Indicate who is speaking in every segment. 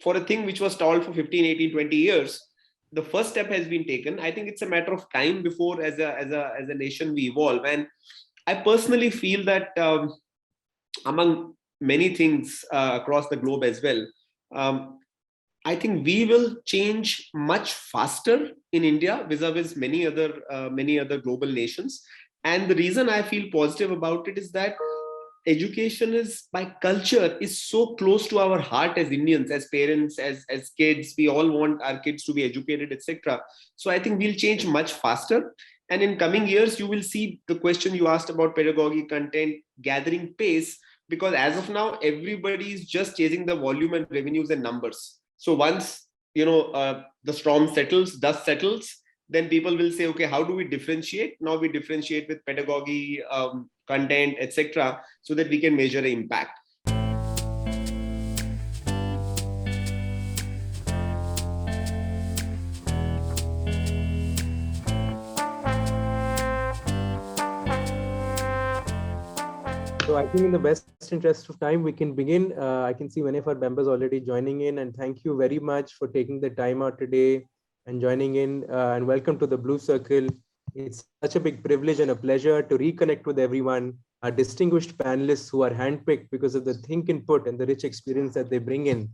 Speaker 1: for a thing which was stalled for 15, 18, 20 years, the first step has been taken. I think it's a matter of time before as a nation we evolve. And I personally feel that among many things across the globe as well, um, I think we will change much faster in India vis-a-vis many other global nations. And the reason I feel positive about it is that education is by culture is so close to our heart as Indians, as parents, as kids. We all want our kids to be educated, etc. So I think we'll change much faster. And in coming years, you will see the question you asked about pedagogy content gathering pace, because as of now, everybody is just chasing the volume and revenues and numbers. So once the storm settles, dust settles, then people will say, okay, how do we differentiate? Now we differentiate with pedagogy, content, etc., so that we can measure the impact.
Speaker 2: So I think in the best interest of time, we can begin. I can see many of our members already joining in, and thank you very much for taking the time out today and joining in, and welcome to the Blue Circle. It's such a big privilege and a pleasure to reconnect with everyone, our distinguished panelists who are handpicked because of the think input and the rich experience that they bring in.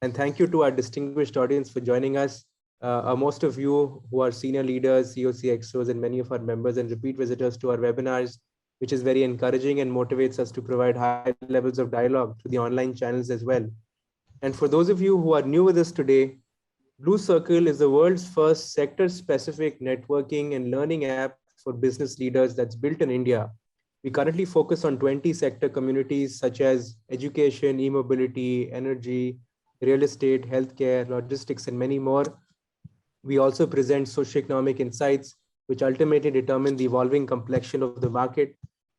Speaker 2: And thank you to our distinguished audience for joining us. Most of you who are senior leaders, COC exos, and many of our members and repeat visitors to our webinars, which is very encouraging and motivates us to provide high levels of dialogue to the online channels as well. And for those of you who are new with us today, Blue Circle is the world's first sector-specific networking and learning app for business leaders that's built in India. We currently focus on 20 sector communities such as education, e-mobility, energy, real estate, healthcare, logistics, and many more. We also present socioeconomic insights, which ultimately determine the evolving complexion of the market.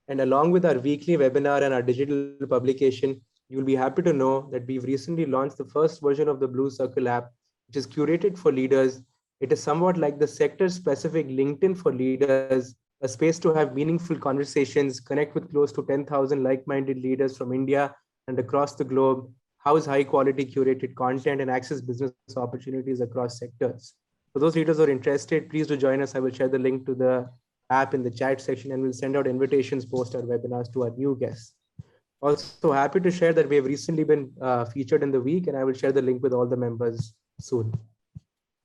Speaker 2: And along with our weekly webinar and our digital publication, you'll be happy to know that we've recently launched the first version of the Blue Circle app, which is curated for leaders. It is somewhat like the sector-specific LinkedIn for leaders, a space to have meaningful conversations, connect with close to 10,000 like-minded leaders from India and across the globe, house high-quality curated content, and access business opportunities across sectors. For those leaders who are interested, please do join us. I will share the link to the app in the chat section, and we'll send out invitations post our webinars to our new guests. Also happy to share that we have recently been featured in the week, and I will share the link with all the members soon.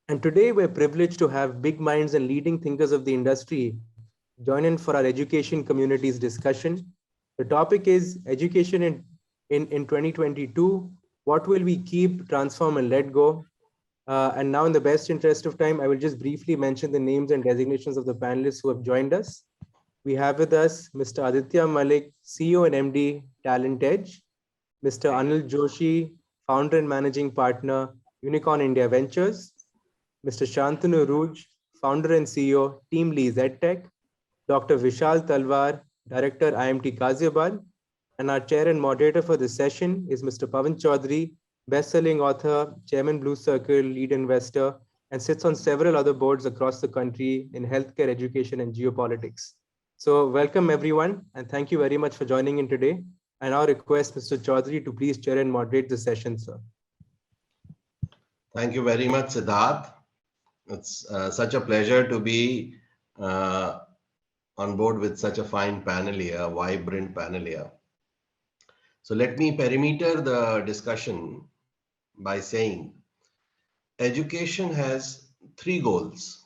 Speaker 2: And today we're privileged to have big minds and leading thinkers of the industry join in for our education community's discussion. The topic is education in 2022. What will we keep, transform, and let go? And now in the best interest of time, I will just briefly mention the names and designations of the panelists who have joined us. We have with us Mr. Aditya Malik, CEO and MD, Talent Edge, Mr. Anil Joshi, Founder and Managing Partner, Unicorn India Ventures, Mr. Shantanu Rooj, Founder and CEO, TeamLease Edtech, Dr. Vishal Talwar, Director, IMT Ghaziabad, and our chair and moderator for this session is Mr. Pavan Choudary, best-selling author, Chairman Blue Circle, lead investor, and sits on several other boards across the country in healthcare, education, and geopolitics. So welcome everyone, and thank you very much for joining in today. I now request Mr. Choudary to please chair and moderate the session, sir.
Speaker 3: Thank you very much, Siddharth. It's such a pleasure to be on board with such a fine panel here, a vibrant panel here. So let me perimeter the discussion by saying education has three goals: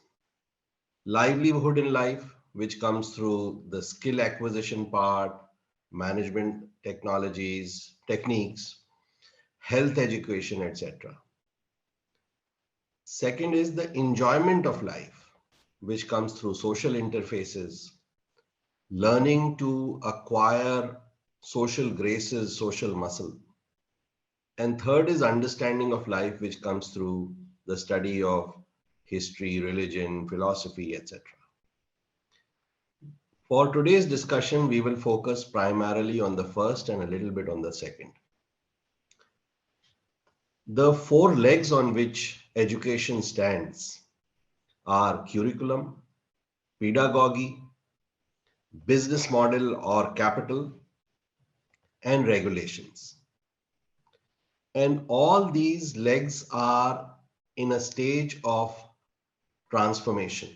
Speaker 3: livelihood in life, which comes through the skill acquisition part, management technologies, techniques, health education, etc. Second is the enjoyment of life, which comes through social interfaces, learning to acquire social graces, social muscle. And third is understanding of life, which comes through the study of history, religion, philosophy, etc. For today's discussion, we will focus primarily on the first and a little bit on the second. The four legs on which education stands are curriculum, pedagogy, business model or capital, and regulations. And all these legs are in a stage of transformation.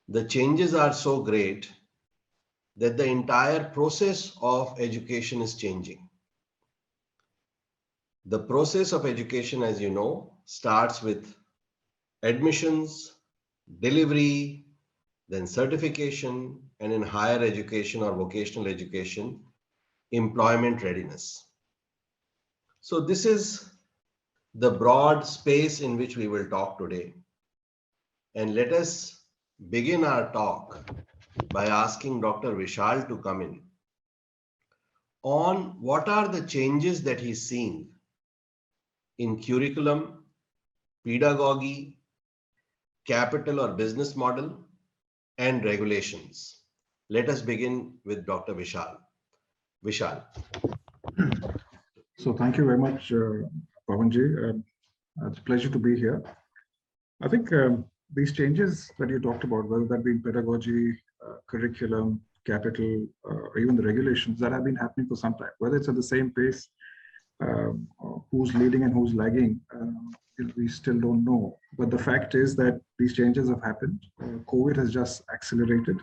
Speaker 3: The changes are so great that the entire process of education is changing. The process of education, as you know, starts with admissions, delivery, then certification, and in higher education or vocational education, employment readiness. So this is the broad space in which we will talk today. And let us begin our talk by asking Dr. Vishal to come in on what are the changes that he's seeing in curriculum, pedagogy, capital or business model, and regulations. Let us begin with Dr. Vishal. Vishal.
Speaker 4: So thank you very much, Pavanji. It's a pleasure to be here. I think these changes that you talked about, whether that be in pedagogy, curriculum, capital, or even the regulations that have been happening for some time, whether it's at the same pace, who's leading and who's lagging, we still don't know. But the fact is that these changes have happened. COVID has just accelerated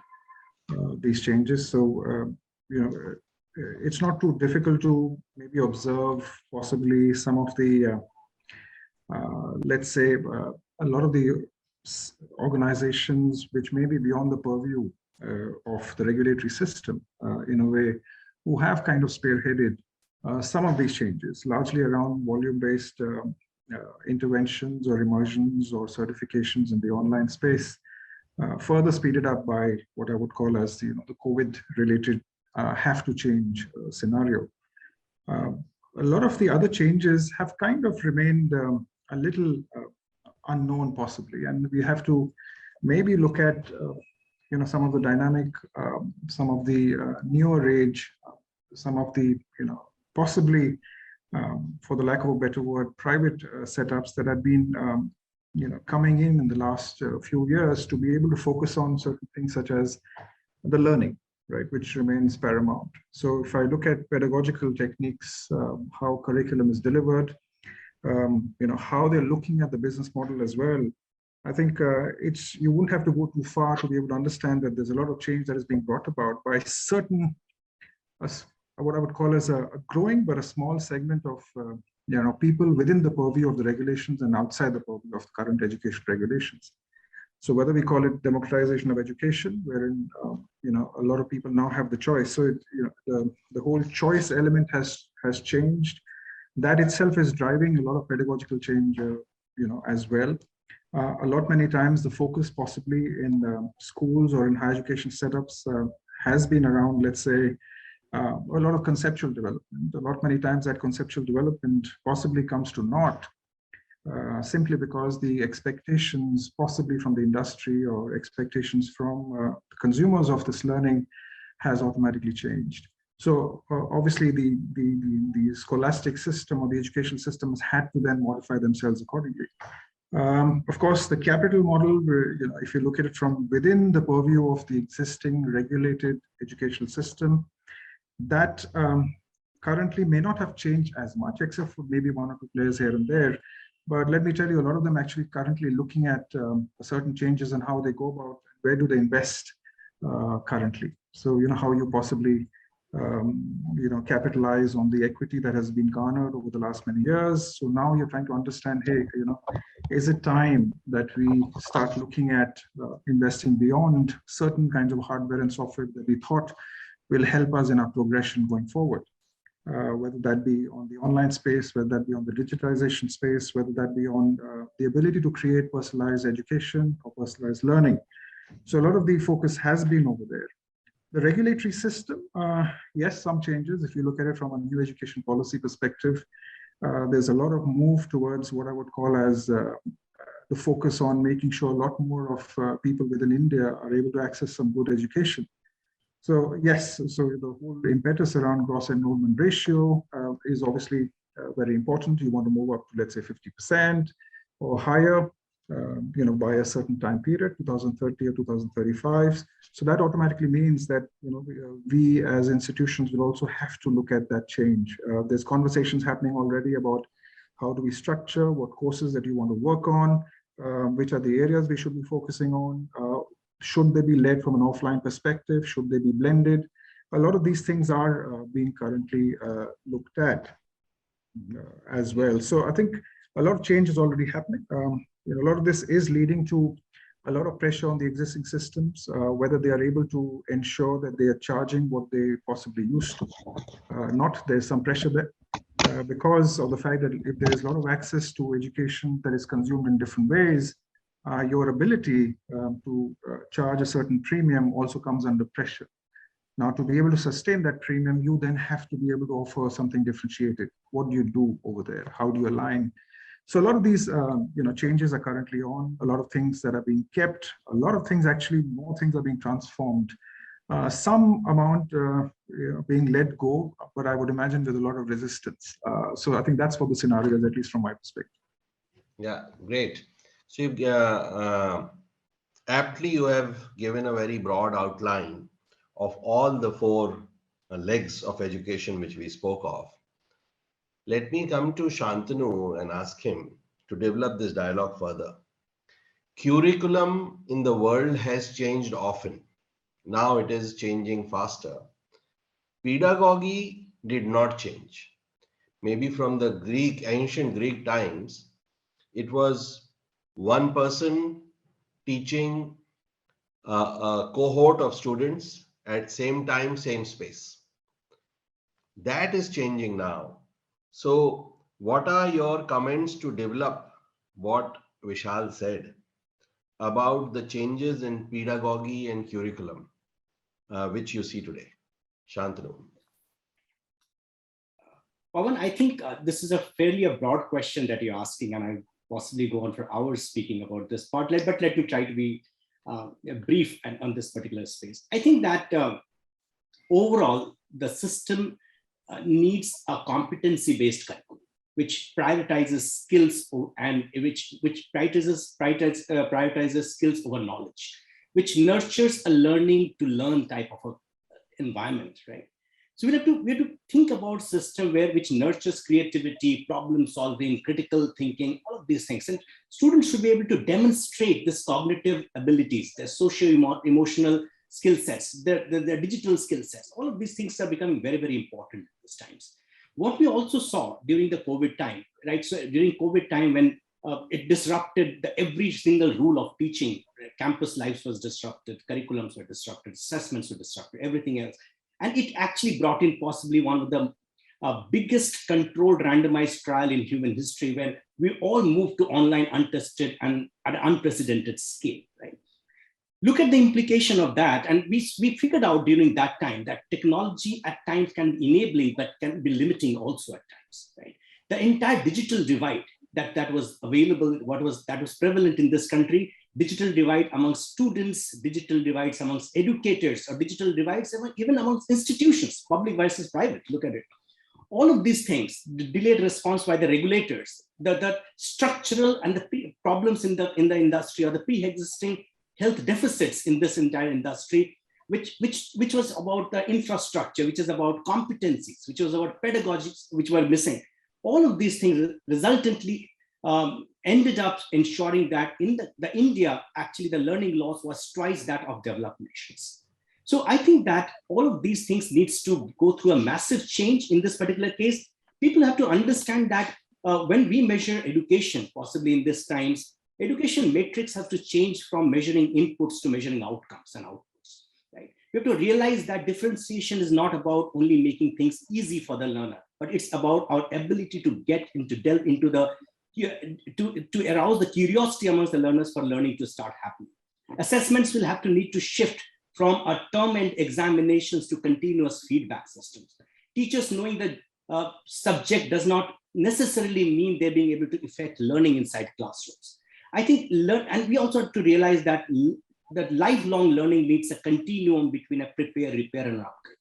Speaker 4: these changes. So, it's not too difficult to maybe observe possibly some of the, let's say, a lot of the organizations which may be beyond the purview of the regulatory system in a way, who have kind of spearheaded some of these changes, largely around volume-based interventions or immersions or certifications in the online space, further speeded up by what I would call as the COVID-related have to change scenario. A lot of the other changes have kind of remained a little unknown possibly, and we have to maybe look at some of the dynamic, some of the newer age, some of the possibly for the lack of a better word, private setups that have been coming in the last few years to be able to focus on certain things such as the learning, right, which remains paramount. So if I look at pedagogical techniques, how curriculum is delivered, how they're looking at the business model as well, I think you wouldn't have to go too far to be able to understand that there's a lot of change that is being brought about by certain, what I would call as a growing but a small segment of people within the purview of the regulations and outside the purview of the current education regulations. So whether we call it democratization of education, wherein a lot of people now have the choice. So the whole choice element has changed. That itself is driving a lot of pedagogical change, as well. Many times the focus possibly in schools or in higher education setups has been around, let's say, a lot of conceptual development. Many times that conceptual development possibly comes to naught simply because the expectations possibly from the industry or expectations from the consumers of this learning has automatically changed. So obviously the scholastic system or the education system has had to then modify themselves accordingly. Of course, the capital model, if you look at it from within the purview of the existing regulated educational system, that currently may not have changed as much, except for maybe one or two players here and there. But let me tell you, a lot of them actually currently looking at certain changes and how they go about, where do they invest currently. So, how you possibly, capitalize on the equity that has been garnered over the last many years. So now you're trying to understand, hey, is it time that we start looking at investing beyond certain kinds of hardware and software that we thought will help us in our progression going forward, whether that be on the online space, whether that be on the digitization space, whether that be on the ability to create personalized education or personalized learning. So a lot of the focus has been over there. The regulatory system, yes, some changes. If you look at it from a new education policy perspective, there's a lot of move towards what I would call as the focus on making sure a lot more of people within India are able to access some good education. So yes, so the whole impetus around gross enrollment ratio is obviously very important. You want to move up to, let's say, 50% or higher. by a certain time period, 2030 or 2035. So that automatically means that we as institutions will also have to look at that change. There's conversations happening already about how do we structure, what courses that you want to work on, which are the areas we should be focusing on. Should they be led from an offline perspective? Should they be blended? A lot of these things are being currently looked at as well. So I think a lot of change is already happening. A lot of this is leading to a lot of pressure on the existing systems, whether they are able to ensure that they are charging what they possibly used to. There's some pressure there because of the fact that if there is a lot of access to education that is consumed in different ways, your ability to charge a certain premium also comes under pressure. Now, to be able to sustain that premium, you then have to be able to offer something differentiated. What do you do over there? How do you align? So a lot of these changes are currently on. A lot of things that are being kept. A lot of things, actually, more things are being transformed. Some amount being let go, but I would imagine with a lot of resistance. So I think that's what the scenario is, at least from my perspective.
Speaker 3: Yeah, great. So aptly you have given a very broad outline of all the four legs of education which we spoke of. Let me come to Shantanu and ask him to develop this dialogue further. Curriculum in the world has changed often. Now it is changing faster. Pedagogy did not change. Maybe from the ancient Greek times, it was one person teaching a cohort of students at same time, same space. That is changing now. So what are your comments to develop what Vishal said about the changes in pedagogy and curriculum, which you see today? Shantanu.
Speaker 5: Pavan, I think this is a fairly broad question that you're asking, and I possibly go on for hours speaking about this part, but let me try to be brief on this particular space. I think that overall, the system needs a competency-based curriculum, which prioritizes skills and which prioritizes skills over knowledge, which nurtures a learning to learn type of environment, right? So we have to think about system which nurtures creativity, problem solving, critical thinking, all of these things. And students should be able to demonstrate this cognitive abilities, their socio-emotional skill sets, their digital skill sets. All of these things are becoming very, very important at these times. What we also saw during the COVID time, right? So during COVID time, when it disrupted every single rule of teaching, campus lives was disrupted, curriculums were disrupted, assessments were disrupted, everything else. And it actually brought in possibly one of the biggest controlled randomized trial in human history, where we all moved to online untested and at an unprecedented scale, right? Look at the implication of that. And we figured out during that time that technology at times can be enabling, but can be limiting also at times, right? The entire digital divide that was available, that was prevalent in this country, digital divide amongst students, digital divides amongst educators, or digital divides even amongst institutions, public versus private, look at it. All of these things, the delayed response by the regulators, the structural and the problems in the industry, or the pre-existing health deficits in this entire industry, which was about the infrastructure, which is about competencies, which was about pedagogies, which were missing. All of these things resultantly ended up ensuring that in the India, actually the learning loss was twice that of developed nations. So I think that all of these things needs to go through a massive change in this particular case. People have to understand that when we measure education, possibly in these times, education metrics have to change from measuring inputs to measuring outcomes and outputs, right? We have to realize that differentiation is not about only making things easy for the learner, but it's about our ability to delve into to arouse the curiosity amongst the learners for learning to start happening. Assessments will have to need to shift from a term and examinations to continuous feedback systems. Teachers knowing that subject does not necessarily mean they're being able to affect learning inside classrooms. I think, and we also have to realize that lifelong learning needs a continuum between a prepare, repair, and upgrade.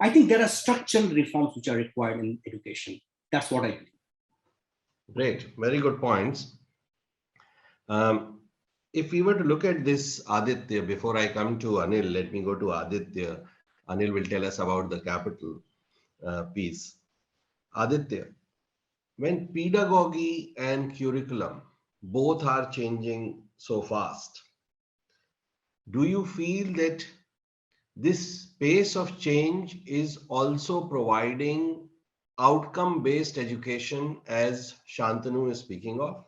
Speaker 5: I think there are structural reforms which are required in education. That's what I believe.
Speaker 3: Great, very good points. If we were to look at this, Aditya, before I come to Anil, let me go to Aditya. Anil will tell us about the capital piece. Aditya, when pedagogy and curriculum both are changing so fast, do you feel that this pace of change is also providing outcome-based education as Shantanu is speaking of?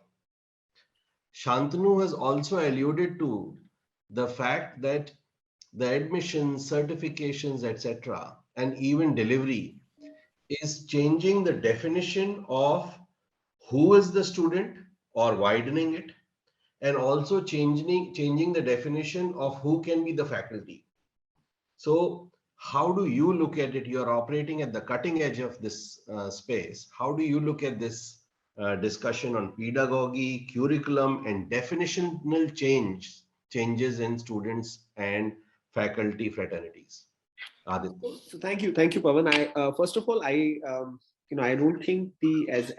Speaker 3: Shantanu has also alluded to the fact that the admissions, certifications, etc., and even delivery is changing the definition of who is the student or widening it, and also changing the definition of who can be the faculty. So how do you look at it? You're operating at the cutting edge of this space. How do you look at this discussion on pedagogy, curriculum, and definitional changes in students and faculty fraternities? Aditya.
Speaker 1: So thank you, Pavan. First of all, I don't think the as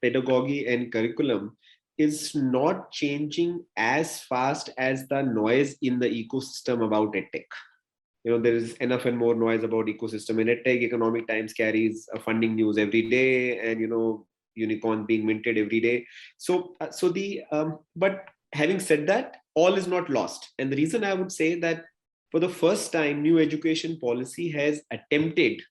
Speaker 1: pedagogy and curriculum is not changing as fast as the noise in the ecosystem about edtech. There is enough and more noise about ecosystem in edtech. Economic Times carries funding news every day, and unicorn being minted every day. But having said that, all is not lost, and the reason I would say that for the first time, new education policy has attempted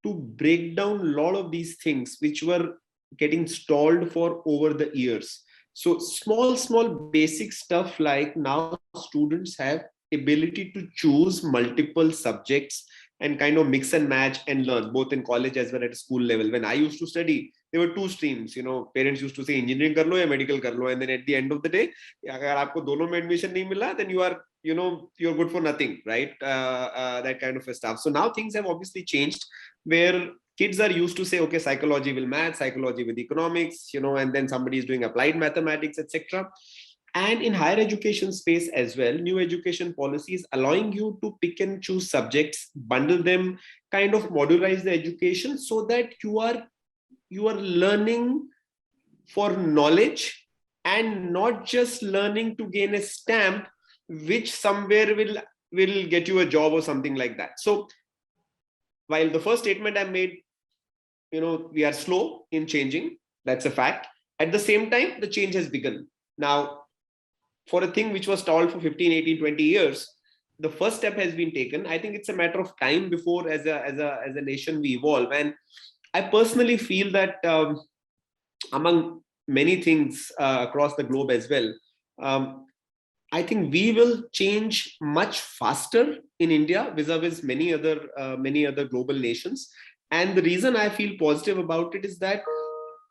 Speaker 1: to break down a lot of these things which were getting stalled for over the years. So small basic stuff like now students have ability to choose multiple subjects and kind of mix and match and learn both in college as well at school level. When I used to study, there were two streams. Parents used to say engineering kar lo ya medical kar lo, and then at the end of the day, agar aapko dono mein admission nahi mila, then you're good for nothing, right? That kind of stuff. So now things have obviously changed, where kids are used to say, okay, psychology will match psychology with economics, and then somebody is doing applied mathematics, etc. And in higher education space as well, new education policies allowing you to pick and choose subjects, bundle them, kind of modularize the education so that you are learning for knowledge and not just learning to gain a stamp which somewhere will get you a job or something like that. So while the first statement I made, we are slow in changing, that's a fact. At the same time, the change has begun. Now, for a thing which was stalled for 15, 18, 20 years, the first step has been taken. I think it's a matter of time before as a nation we evolve. And I personally feel that among many things across the globe as well, I think we will change much faster in India vis-a-vis many other global nations. And the reason I feel positive about it is that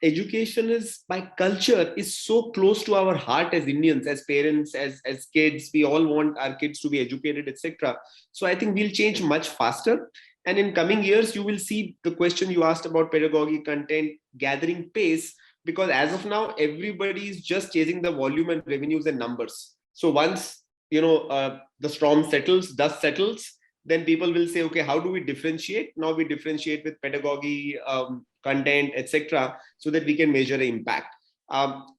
Speaker 1: education is by culture is so close to our heart as Indians, as parents, as kids. We all want our kids to be educated, etc. So I think we'll change much faster. And in coming years, you will see the question you asked about pedagogy content gathering pace, because as of now, everybody is just chasing the volume and revenues and numbers. So once the storm settles, dust settles, then people will say, okay, how do we differentiate? Now we differentiate with pedagogy, content, etc., so that we can measure impact.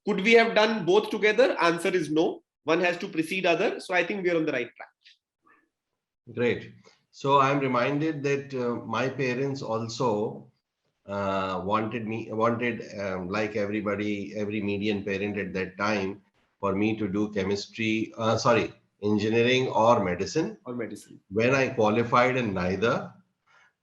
Speaker 1: Could we have done both together? Answer is no. One has to precede other. So I think we are on the right track.
Speaker 3: Great. So I'm reminded that my parents also wanted like everybody, every median parent at that time, for me to do engineering or medicine. When I qualified in neither,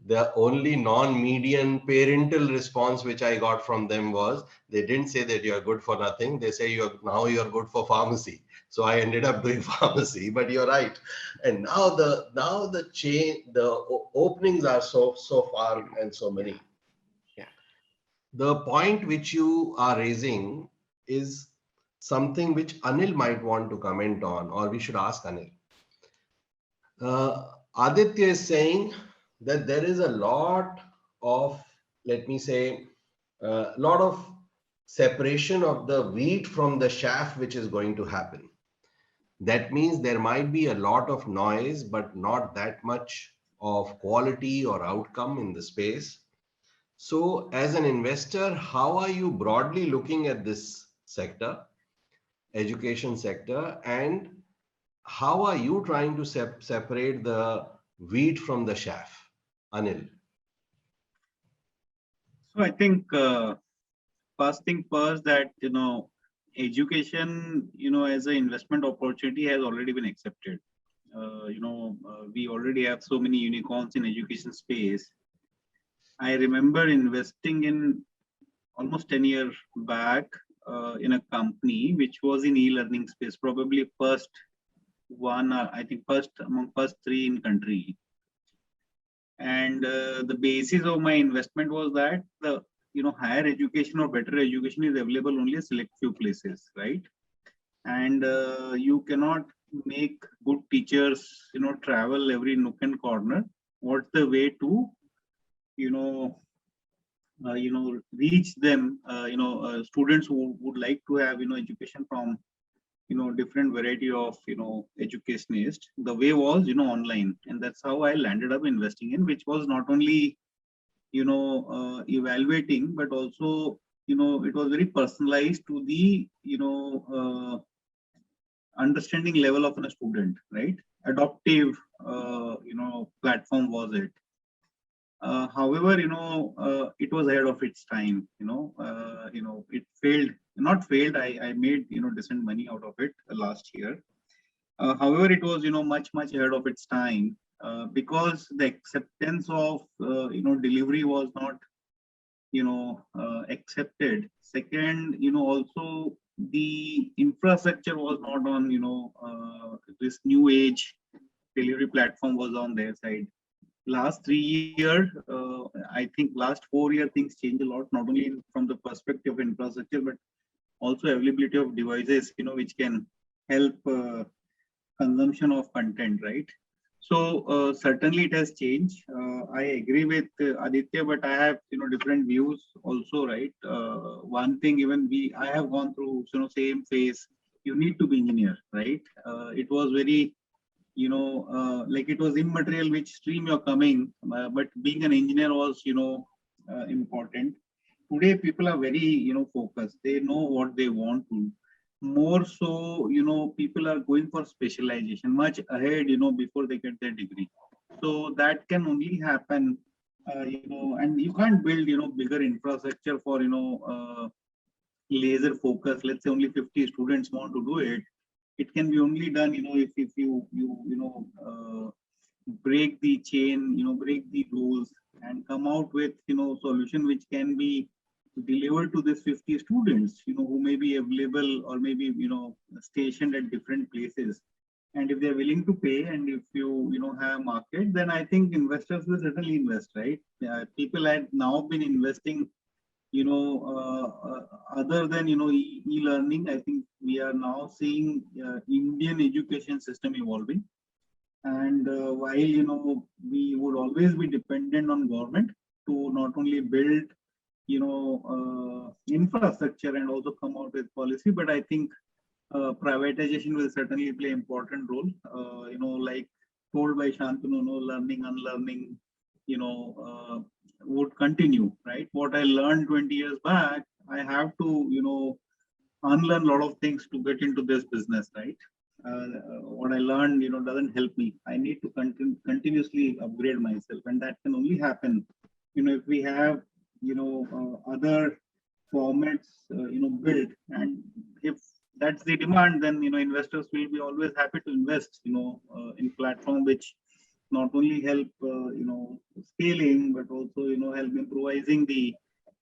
Speaker 3: the only non-median parental response which I got from them was, they didn't say that you're good for nothing. They say you're good for pharmacy. So I ended up doing pharmacy, but you're right. And now the openings are so far and so many.
Speaker 1: Yeah.
Speaker 3: The point which you are raising is something which Anil might want to comment on, or we should ask Anil. Aditya is saying that there is a lot of, let me say, a lot of separation of the wheat from the chaff which is going to happen. That means there might be a lot of noise, but not that much of quality or outcome in the space. So as an investor, how are you broadly looking at this sector? education sector, and how are you trying to separate the wheat from the chaff? Anil.
Speaker 6: So I think first thing first that, education, as an investment opportunity has already been accepted. We already have so many unicorns in education space. I remember investing in almost 10 years back in a company which was in e-learning space, probably first one, I think first among first three in country. And the basis of my investment was that the higher education or better education is available only a select few places, right? And you cannot make good teachers travel every nook and corner. What's the way to reach them, students who would like to have education from different variety of educationists? The way was online, and that's how I landed up investing in, which was not only evaluating, but also it was very personalized to the understanding level of a student, right? Adoptive platform was it. However, it was ahead of its time. It failed, not failed. I made decent money out of it last year. However, it was much ahead of its time because the acceptance of delivery was not accepted. Second, also the infrastructure was not on this new age delivery platform was on their side. Last 3 years, I think last 4 years, things change a lot, not only from the perspective of infrastructure, but also availability of devices, which can help consumption of content, right? So certainly it has changed. I agree with Aditya, but I have different views also, right? One thing, even I have gone through same phase. You need to be engineer, right? It was very like it was immaterial which stream you're coming, but being an engineer was important. Today people are very focused. They know what they want to. More so, people are going for specialization much ahead, before they get their degree. So that can only happen, and you can't build, bigger infrastructure for, laser focus. Let's say only 50 students want to do it. It can be only done, if you break the chain, break the rules and come out with, solution which can be delivered to these 50 students, who may be available or maybe, stationed at different places. And if they're willing to pay, and if you, have market, then I think investors will certainly invest, right? People had now been investing, other than, e-learning. I think we are now seeing Indian education system evolving. And while, we would always be dependent on government to not only build, infrastructure and also come out with policy, but I think privatization will certainly play important role. Like told by Shantanu, learning, unlearning, would continue, right? What I learned 20 years back, I have to, unlearn a lot of things to get into this business, right? What I learned, doesn't help me. I need to continuously upgrade myself, and that can only happen, if we have, other formats, built, and if that's the demand, then investors will be always happy to invest, in platform which not only help, scaling, but also help improvising the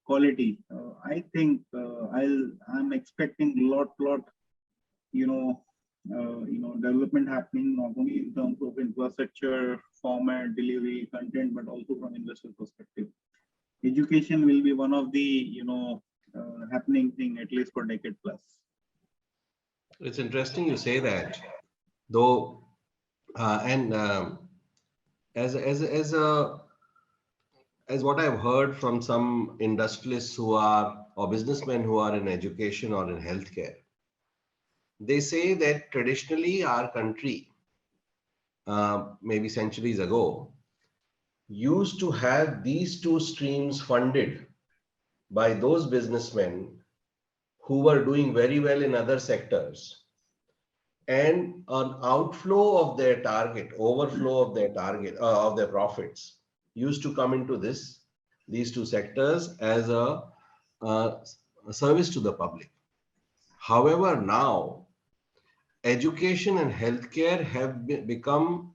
Speaker 6: quality. I think I'm expecting lot development happening, not only in terms of infrastructure, format, delivery, content, but also from investor perspective. Education will be one of the happening thing at least for decade plus.
Speaker 3: It's interesting you say that, though, and as what I've heard from some industrialists who are, or businessmen who are in education or in healthcare, they say that traditionally our country, maybe centuries ago, used to have these two streams funded by those businessmen who were doing very well in other sectors, and an outflow of their target, overflow of their target, of their profits used to come into these two sectors as a service to the public. However, now education and healthcare have become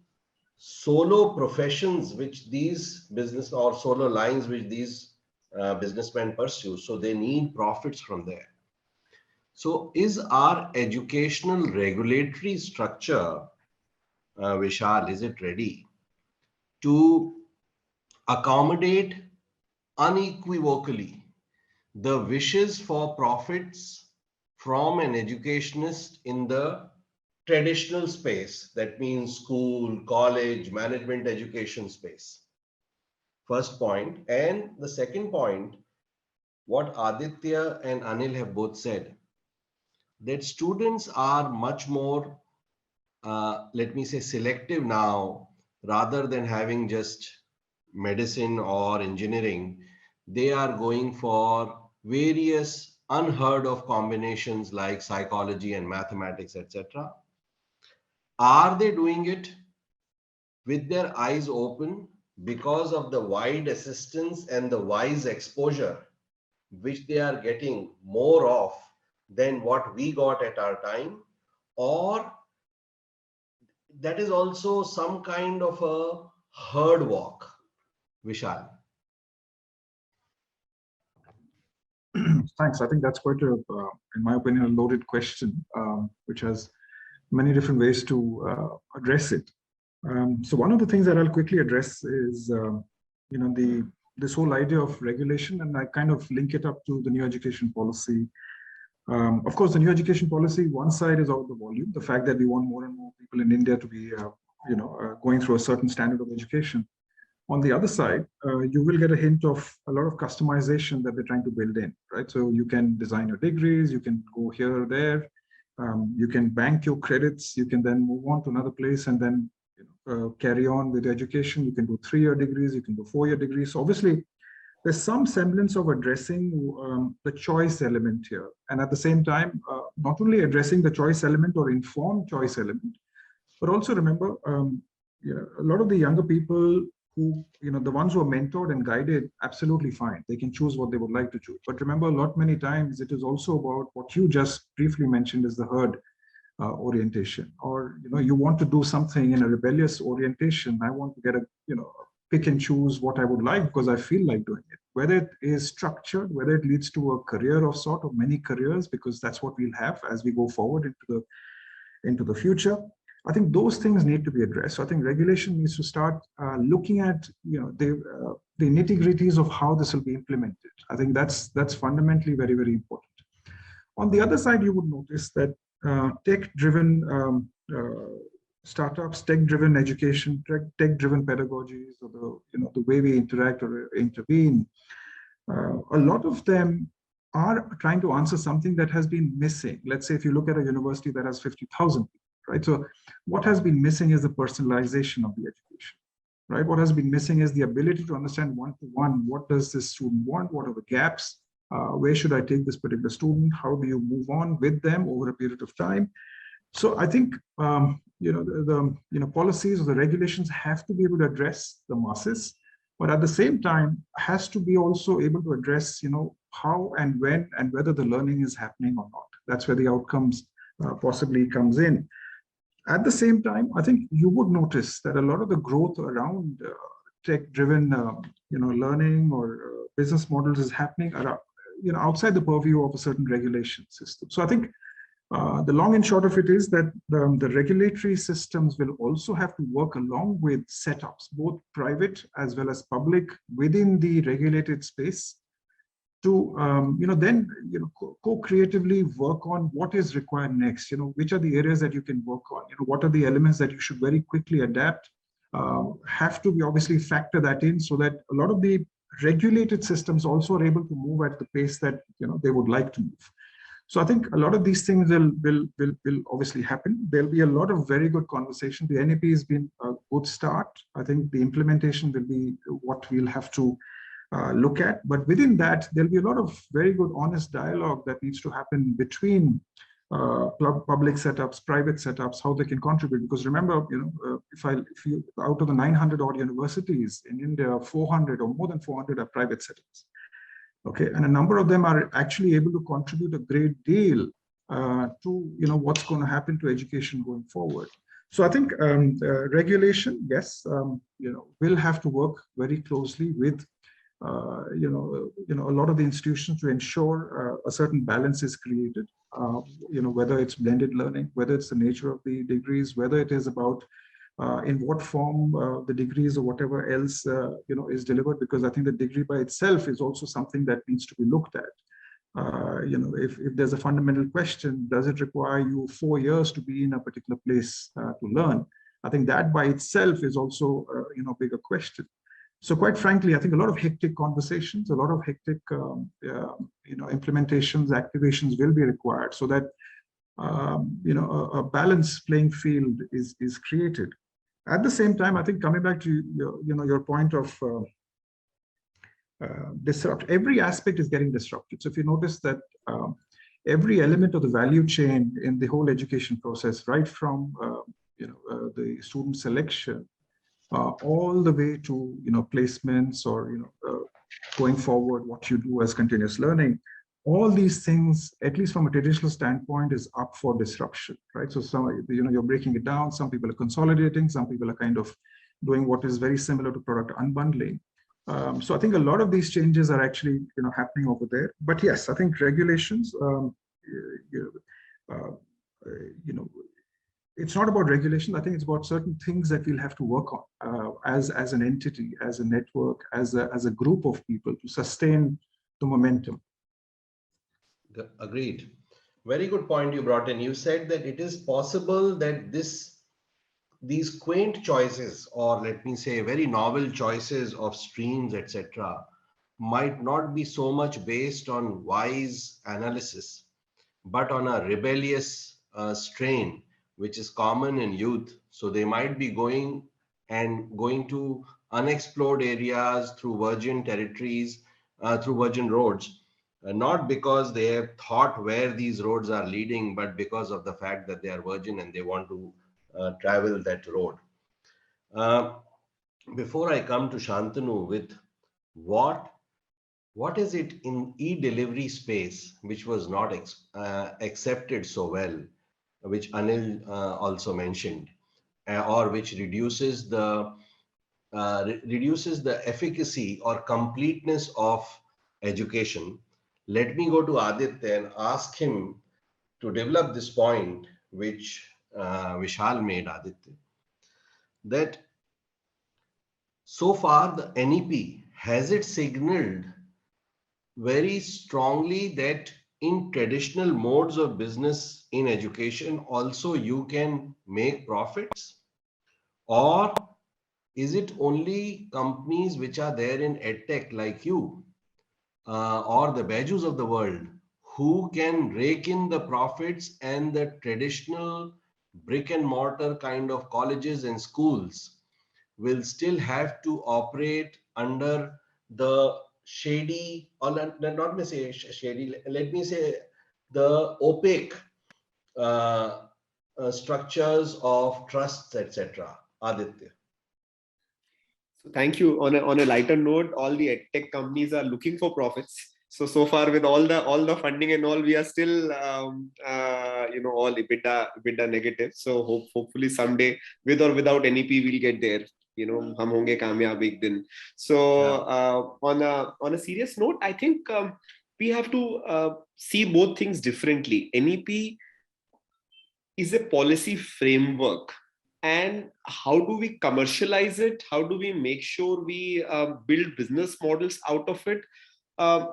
Speaker 3: solo professions which these business or solo lines which these businessmen pursue. So they need profits from there. So is our educational regulatory structure, Vishal, is it ready to accommodate unequivocally the wishes for profits from an educationist in the traditional space? That means school, college, management education space. First point. And the second point, what Aditya and Anil have both said, that students are much more, let me say, selective now, rather than having just medicine or engineering. They are going for various unheard of combinations like psychology and mathematics, etc. Are they doing it with their eyes open because of the wide assistance and the wise exposure which they are getting more of than what we got at our time? Or that is also some kind of a herd walk, Vishal?
Speaker 4: Thanks. I think that's quite a, in my opinion, a loaded question, which has many different ways to address it. So one of the things that I'll quickly address is, this whole idea of regulation, and I kind of link it up to the new education policy. Of course, the new education policy, one side is all the volume, the fact that we want more and more people in India to be, going through a certain standard of education. On the other side, you will get a hint of a lot of customization that they're trying to build in, right? So you can design your degrees, you can go here or there, you can bank your credits, you can then move on to another place and then carry on with education. You can do 3-year degrees, you can do 4-year degrees. So obviously, there's some semblance of addressing the choice element here. And at the same time, not only addressing the choice element or informed choice element, but also remember, a lot of the younger people who, the ones who are mentored and guided, absolutely fine. They can choose what they would like to choose. But remember, many times, it is also about what you just briefly mentioned as the herd orientation. Or, you want to do something in a rebellious orientation. I want to get pick and choose what I would like because I feel like doing it. Whether it is structured, whether it leads to a career of sort or many careers, because that's what we'll have as we go forward into the future. I think those things need to be addressed. So I think regulation needs to start looking at the nitty-gritties of how this will be implemented. I think that's fundamentally very, very important. On the other side, you would notice that tech-driven startups, tech-driven education, tech-driven pedagogies, or the way we interact or intervene, a lot of them are trying to answer something that has been missing. Let's say if you look at a university that has 50,000 people, right? So what has been missing is the personalization of the education, right? What has been missing is the ability to understand one-to-one, what does this student want? What are the gaps? Where should I take this particular student? How do you move on with them over a period of time? So I think, the policies or the regulations have to be able to address the masses, but at the same time has to be also able to address, how and when and whether the learning is happening or not. That's where the outcomes possibly comes in. At the same time, I think you would notice that a lot of the growth around tech-driven, learning or business models is happening around, outside the purview of a certain regulation system. So I think the long and short of it is that the regulatory systems will also have to work along with setups, both private as well as public, within the regulated space, to co-creatively work on what is required next. Which are the areas that you can work on? What are the elements that you should very quickly adapt? Have to be obviously factor that in so that a lot of the regulated systems also are able to move at the pace that they would like to move. So I think a lot of these things will obviously happen. There'll be a lot of very good conversation. The NEP has been a good start. I think the implementation will be what we'll have to look at. But within that, there'll be a lot of very good, honest dialogue that needs to happen between public setups, private setups, how they can contribute. Because remember, if you out of the 900 odd universities in India, 400 or more than 400 are private setups. Okay, and a number of them are actually able to contribute a great deal to what's going to happen to education going forward. So I think regulation, yes, will have to work very closely with a lot of the institutions to ensure a certain balance is created. Whether it's blended learning, whether it's the nature of the degrees, whether it is about in what form the degrees or whatever else is delivered, because I think the degree by itself is also something that needs to be looked at. If there's a fundamental question, does it require you 4 years to be in a particular place to learn? I think that by itself is also a bigger question. So quite frankly, I think a lot of hectic conversations, a lot of hectic implementations, activations will be required so that a balanced playing field is created. At the same time, I think coming back to your point of disrupt, every aspect is getting disrupted. So if you notice that every element of the value chain in the whole education process, right from the student selection all the way to placements or going forward what you do as continuous learning, all these things, at least from a traditional standpoint, is up for disruption, right? So some you're breaking it down. Some people are consolidating. Some people are kind of doing what is very similar to product unbundling. So I think a lot of these changes are actually happening over there. But yes, I think regulations. It's not about regulation. I think it's about certain things that we'll have to work on as an entity, as a network, as a group of people to sustain the momentum.
Speaker 3: Agreed. Very good point you brought in. You said that it is possible that these quaint choices, or let me say very novel choices of streams, etc., might not be so much based on wise analysis, but on a rebellious strain, which is common in youth. So they might be going to unexplored areas through virgin territories, through virgin roads, not because they have thought where these roads are leading, but because of the fact that they are virgin and they want to travel that road. Before I come to Shantanu with what is it in e-delivery space which was not accepted so well, which Anil also mentioned, or which reduces the efficacy or completeness of education. Let me go to Aditya and ask him to develop this point, which Vishal made, Aditya, that so far the NEP, has it signaled very strongly that in traditional modes of business in education also you can make profits? Or is it only companies which are there in Edtech like you or the Bajus of the world who can rake in the profits, and the traditional brick and mortar kind of colleges and schools will still have to operate under the shady, or not me say shady, let me say the opaque structures of trusts, etc. Aditya.
Speaker 1: So thank you. On a lighter note, all the edtech companies are looking for profits. So far with all the funding and all, we are still all EBITDA negative. So hopefully someday, with or without NEP, we'll get there. Hum honge kamyab ek din. So on a serious note, I think we have to see both things differently. NEP is a policy framework, and how do we commercialize it? How do we make sure we build business models out of it?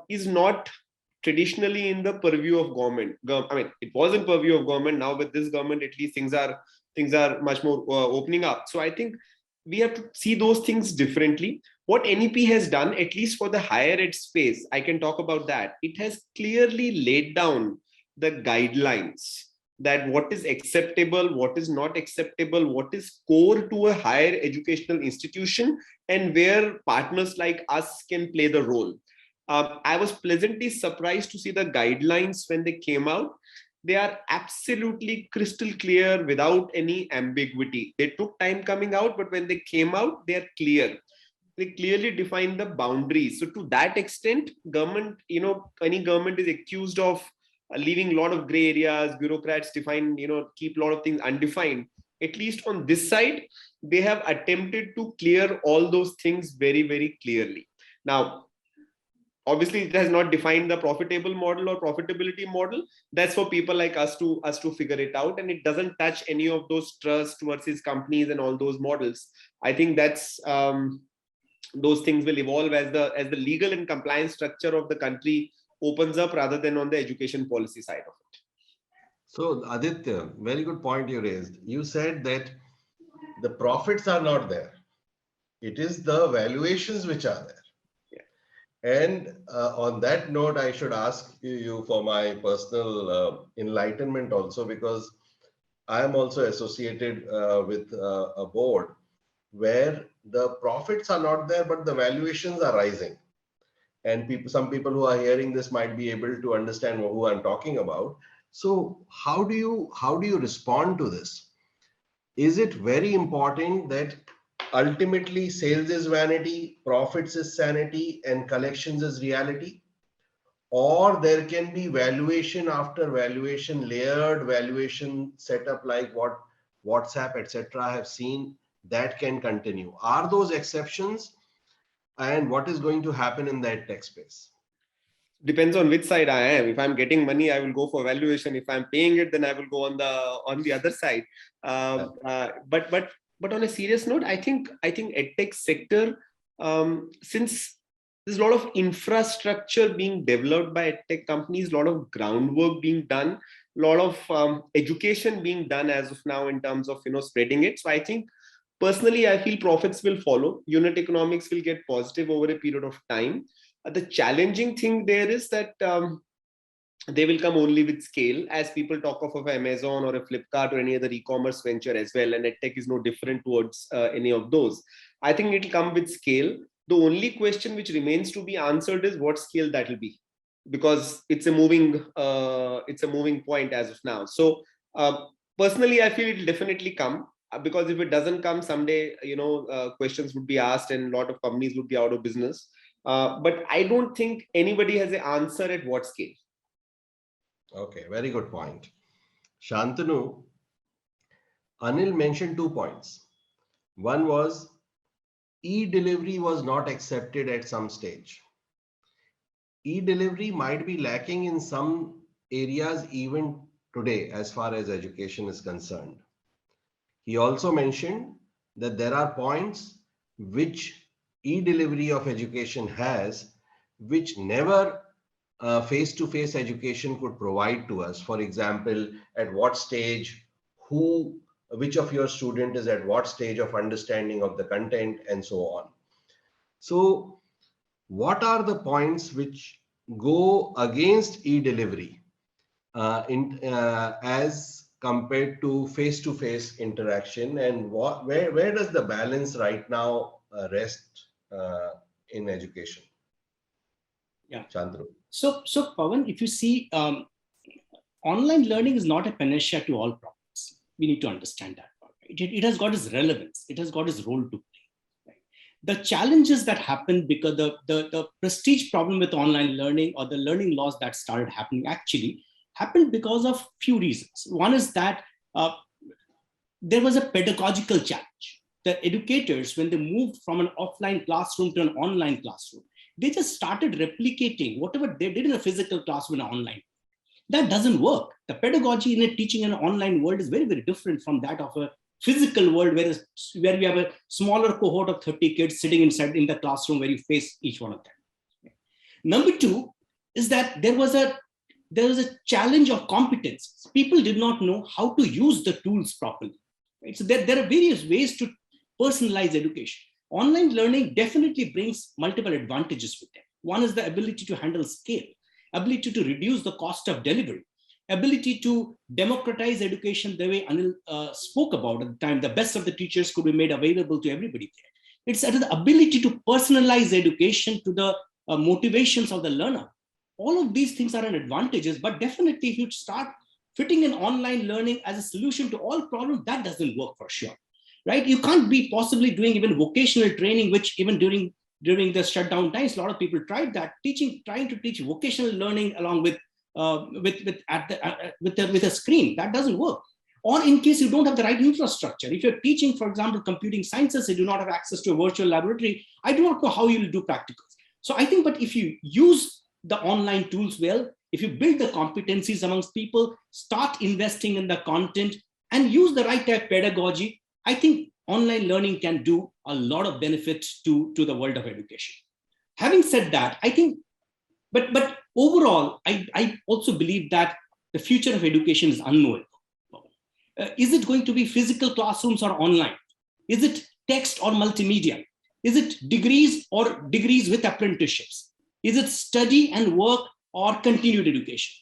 Speaker 1: Is not traditionally in the purview of government. I mean, it was in purview of government. Now with this government, at least things are much more opening up. So I think we have to see those things differently. What NEP has done, at least for the higher ed space, I can talk about that. It has clearly laid down the guidelines, that what is acceptable, what is not acceptable, what is core to a higher educational institution, and where partners like us can play the role. I was pleasantly surprised to see the guidelines when they came out. They are absolutely crystal clear without any ambiguity. They took time coming out, but when they came out, they are clear. They clearly define the boundaries. So to that extent, government, any government is accused of leaving a lot of gray areas, bureaucrats define, keep a lot of things undefined. At least on this side, they have attempted to clear all those things very, very clearly. Now, obviously it has not defined the profitable model or profitability model. That's for people like us to figure it out, and it doesn't touch any of those trust versus companies and all those models. I think that's those things will evolve as the legal and compliance structure of the country opens up, rather than on the education policy side of it.
Speaker 3: So Aditya, very good point you raised. You said that the profits are not there. It is the valuations which are there. And on that note, I should ask you for my personal enlightenment also, because I am also associated with a board where the profits are not there, but the valuations are rising. And some people who are hearing this might be able to understand who I'm talking about. So how do you respond to this? Is it very important that ultimately sales is vanity, profits is sanity, and collections is reality? Or there can be valuation after valuation, layered valuation setup like what WhatsApp, etc. have seen, that can continue? Are those exceptions? And what is going to happen in that tech space?
Speaker 1: Depends on which side I am. If I'm getting money, I will go for valuation. If I'm paying it, then I will go on the other side. But on a serious note, I think Edtech sector, since there's a lot of infrastructure being developed by Edtech companies, a lot of groundwork being done, a lot of education being done as of now in terms of spreading it. So I think personally, I feel profits will follow. Unit economics will get positive over a period of time. The challenging thing there is that they will come only with scale, as people talk of Amazon or a Flipkart or any other e-commerce venture as well. And Edtech is no different towards any of those. I think it will come with scale. The only question which remains to be answered is what scale that will be, because it's a moving point as of now. So personally, I feel it will definitely come, because if it doesn't come someday, questions would be asked and a lot of companies would be out of business. But I don't think anybody has an answer at what scale.
Speaker 3: Okay, very good point. Shantanu, Anil mentioned 2 points. One was e-delivery was not accepted at some stage. E-delivery might be lacking in some areas even today as far as education is concerned. He also mentioned that there are points which e-delivery of education has, which never face-to-face education could provide to us. For example, at what stage, which of your student is at what stage of understanding of the content, and so on. So what are the points which go against e-delivery as compared to face-to-face interaction, and where does the balance right now rest in education?
Speaker 5: Yeah.
Speaker 3: Shantanu.
Speaker 5: So Pavan, if you see, online learning is not a panacea to all problems. We need to understand that. It has got its relevance. It has got its role to play. Right? The challenges that happen because the prestige problem with online learning, or the learning loss that started happening, actually happened because of few reasons. One is that there was a pedagogical challenge. The educators, when they moved from an offline classroom to an online classroom, they just started replicating whatever they did in a physical classroom in an online. That doesn't work. The pedagogy in a teaching in an online world is very, very different from that of a physical world, where we have a smaller cohort of 30 kids sitting inside in the classroom where you face each one of them. Number two is that there was a challenge of competence. People did not know how to use the tools properly. Right? So there are various ways to personalize education. Online learning definitely brings multiple advantages with them. One is the ability to handle scale, ability to reduce the cost of delivery. ability to democratize education the way Anil spoke about at the time. The best of the teachers could be made available to everybody there. It's the ability to personalize education to the motivations of the learner. All of these things are an advantages, but definitely if you start fitting in online learning as a solution to all problems, that doesn't work for sure, right? You can't be possibly doing even vocational training, which even during the shutdown times, a lot of people tried that, trying to teach vocational learning along with a screen. That doesn't work. Or in case you don't have the right infrastructure, if you're teaching, for example, computing sciences, you do not have access to a virtual laboratory, I do not know how you will do practicals. So I think, but if you use the online tools well, if you build the competencies amongst people, start investing in the content and use the right type of pedagogy, I think online learning can do a lot of benefits to the world of education. Having said that, I think, but overall, I also believe that the future of education is unknowable. Is it going to be physical classrooms or online? Is it text or multimedia? Is it degrees or degrees with apprenticeships? Is it study and work or continued education?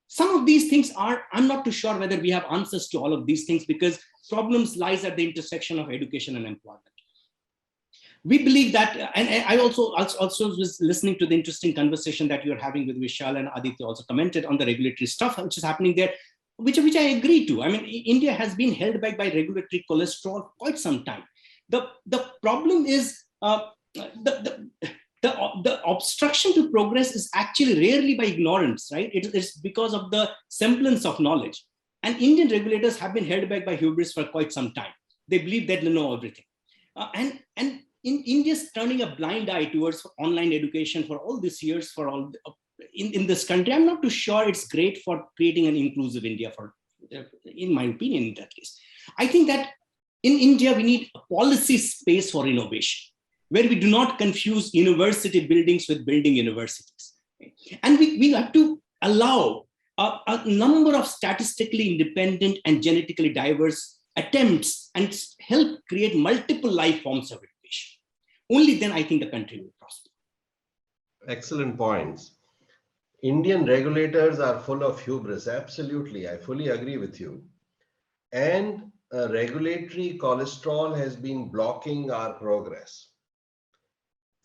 Speaker 5: Some of these things I'm not too sure whether we have answers to all of these things, because problems lies at the intersection of education and employment. We believe that, and I also was listening to the interesting conversation that you're having with Vishal, and Aditya also commented on the regulatory stuff which is happening there, which I agree to. I mean, India has been held back by regulatory cholesterol quite some time. The problem is the obstruction to progress is actually rarely by ignorance, right? It's because of the semblance of knowledge. And Indian regulators have been held back by hubris for quite some time. They believe that they know everything. And in India's turning a blind eye towards online education for all these years, for all in this country, I'm not too sure it's great for creating an inclusive India, in my opinion, in that case. I think that in India, we need a policy space for innovation, where we do not confuse university buildings with building universities. And we have to allow a number of statistically independent and genetically diverse attempts and help create multiple life forms of education. Only then I think the country will prosper.
Speaker 3: Excellent points. Indian regulators are full of hubris. Absolutely. I fully agree with you. And regulatory cholesterol has been blocking our progress.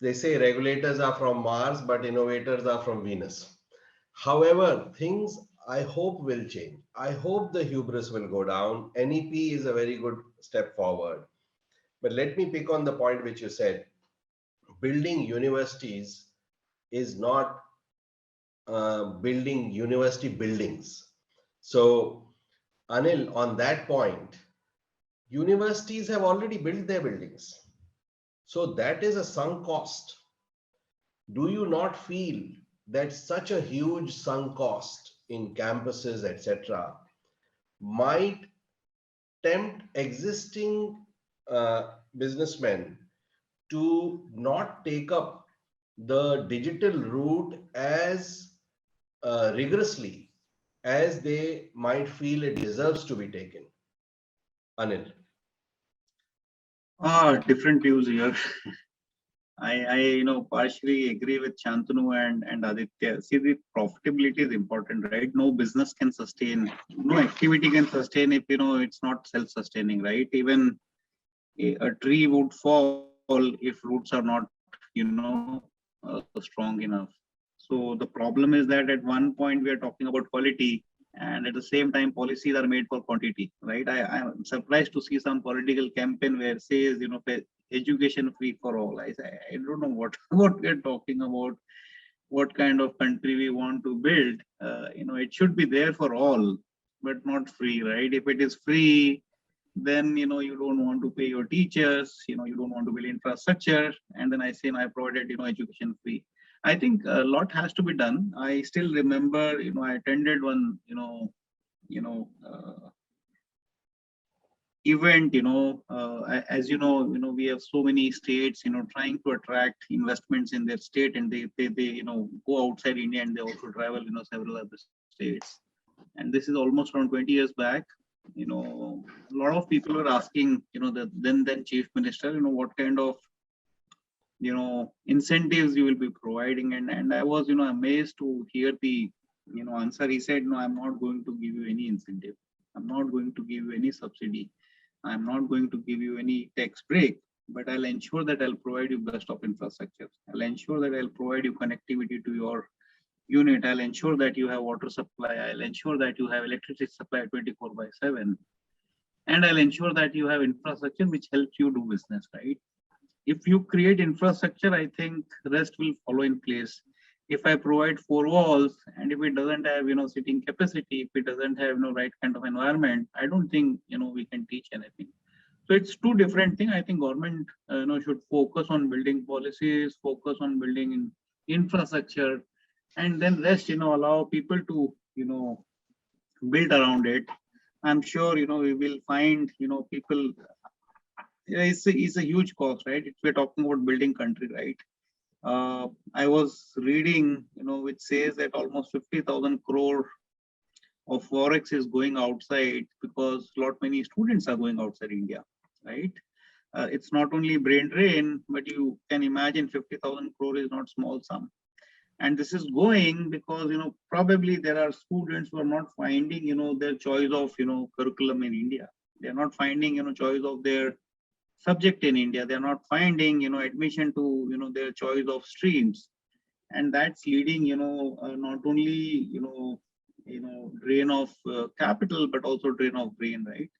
Speaker 3: They say regulators are from Mars, but innovators are from Venus. However, things I hope will change. I hope the hubris will go down. NEP is a very good step forward. But let me pick on the point which you said. Building universities is not building university buildings. So, Anil, on that point, universities have already built their buildings. So that is a sunk cost. Do you not feel that such a huge sunk cost in campuses, etc., might tempt existing businessmen to not take up the digital route as rigorously as they might feel it deserves to be taken? Anil.
Speaker 6: Different views here. I partially agree with Shantanu and Aditya. See, the profitability is important, right? No business can sustain, no activity can sustain if it's not self-sustaining, right? Even a tree would fall if roots are not strong enough. So the problem is that at one point we are talking about quality, and at the same time policies are made for quantity, right? I'm surprised to see some political campaign where it says education free for all. I don't know what we're talking about, what kind of country we want to build. It should be there for all, but not free, right? If it is free, then you don't want to pay your teachers, you don't want to build infrastructure, and then I say I provided education free. I think a lot has to be done. I still remember I attended one event, as we have so many states trying to attract investments in their state, and they go outside India, and they also travel several other states. And this is almost around 20 years back. A lot of people were asking the then chief minister what kind of incentives you will be providing, and I was amazed to hear the answer. He said, no, I'm not going to give you any incentive. I'm not going to give you any subsidy. I'm not going to give you any tax break, but I'll ensure that I'll provide you best of infrastructure. I'll ensure that I'll provide you connectivity to your unit. I'll ensure that you have water supply. I'll ensure that you have electricity supply 24/7. And I'll ensure that you have infrastructure which helps you do business, right? If you create infrastructure, I think the rest will follow in place. If I provide four walls and if it doesn't have, sitting capacity, if it doesn't have, right kind of environment, I don't think, we can teach anything. So it's two different things. I think government, should focus on building policies, focus on building infrastructure, and then rest, allow people to, build around it. I'm sure, we will find, people. It's a huge cost, right? We're talking about building country, right? I was reading, which says that almost 50,000 crore of forex is going outside because many students are going outside India, right? It's not only brain drain, but you can imagine 50,000 crore is not small sum. And this is going because, probably there are students who are not finding, their choice of, curriculum in India. They're not finding, choice of their subject in India. They're not finding, admission to, their choice of streams. And that's leading, not only, drain of capital, but also drain of brain, right?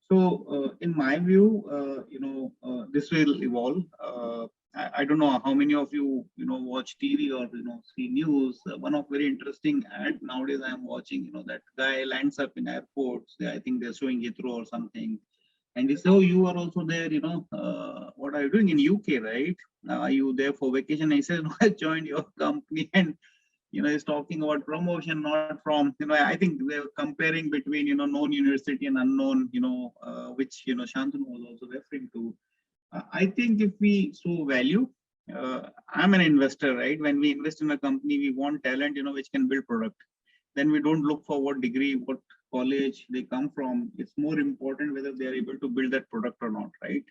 Speaker 6: So in my view, this will evolve. I don't know how many of you, watch TV or, see news. One of very interesting ad nowadays I'm watching, that guy lands up in airports. I think they're showing Heathrow or something. And they say, oh, you are also there, what are you doing in UK, right? Are you there for vacation? And he says, no, I joined your company. And, he's talking about promotion, not from, I think they're comparing between, known university and unknown, which, Shantanu was also referring to. I think if we show value, I'm an investor, right? When we invest in a company, we want talent, which can build product. Then we don't look for what degree, what college they come from. It's more important whether they are able to build that product or not, right?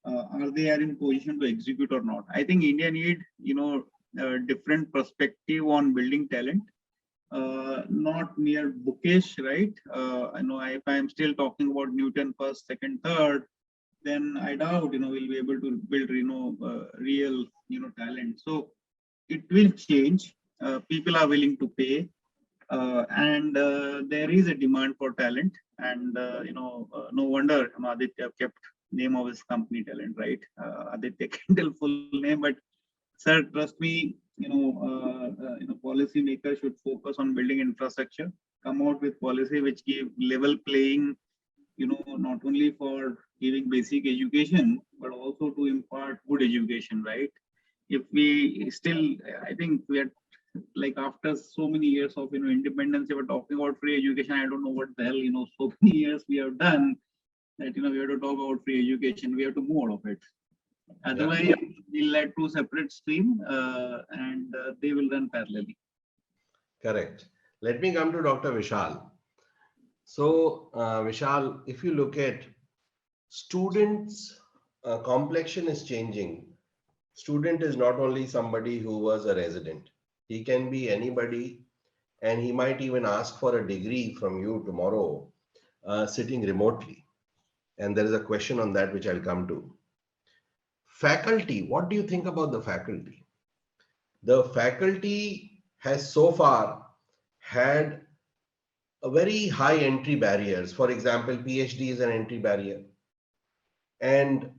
Speaker 6: Are they in position to execute or not? I think India need, a different perspective on building talent, not mere bookish, right? I know if I'm still talking about Newton first, second, third, then I doubt, we'll be able to build, real, talent. So it will change. People are willing to pay. And there is a demand for talent, and no wonder Aditya kept name of his company Talent, right? Aditya can tell full name, but sir, trust me, policy makers should focus on building infrastructure, come out with policy which give level playing, not only for giving basic education, but also to impart good education, right? If we still, I think we are like after so many years of independence, we were talking about free education. I don't know what the hell so many years we have done that we have to talk about free education. We have to move out of it. Otherwise, we'll let two separate stream and they will run parallelly.
Speaker 3: Correct. Let me come to Dr. Vishal. So, Vishal, if you look at students, complexion is changing. Student is not only somebody who was a resident. He can be anybody, and he might even ask for a degree from you tomorrow, sitting remotely. And there is a question on that which I'll come to. Faculty, what do you think about the faculty? The faculty has so far had a very high entry barriers. For example, PhD is an entry barrier. And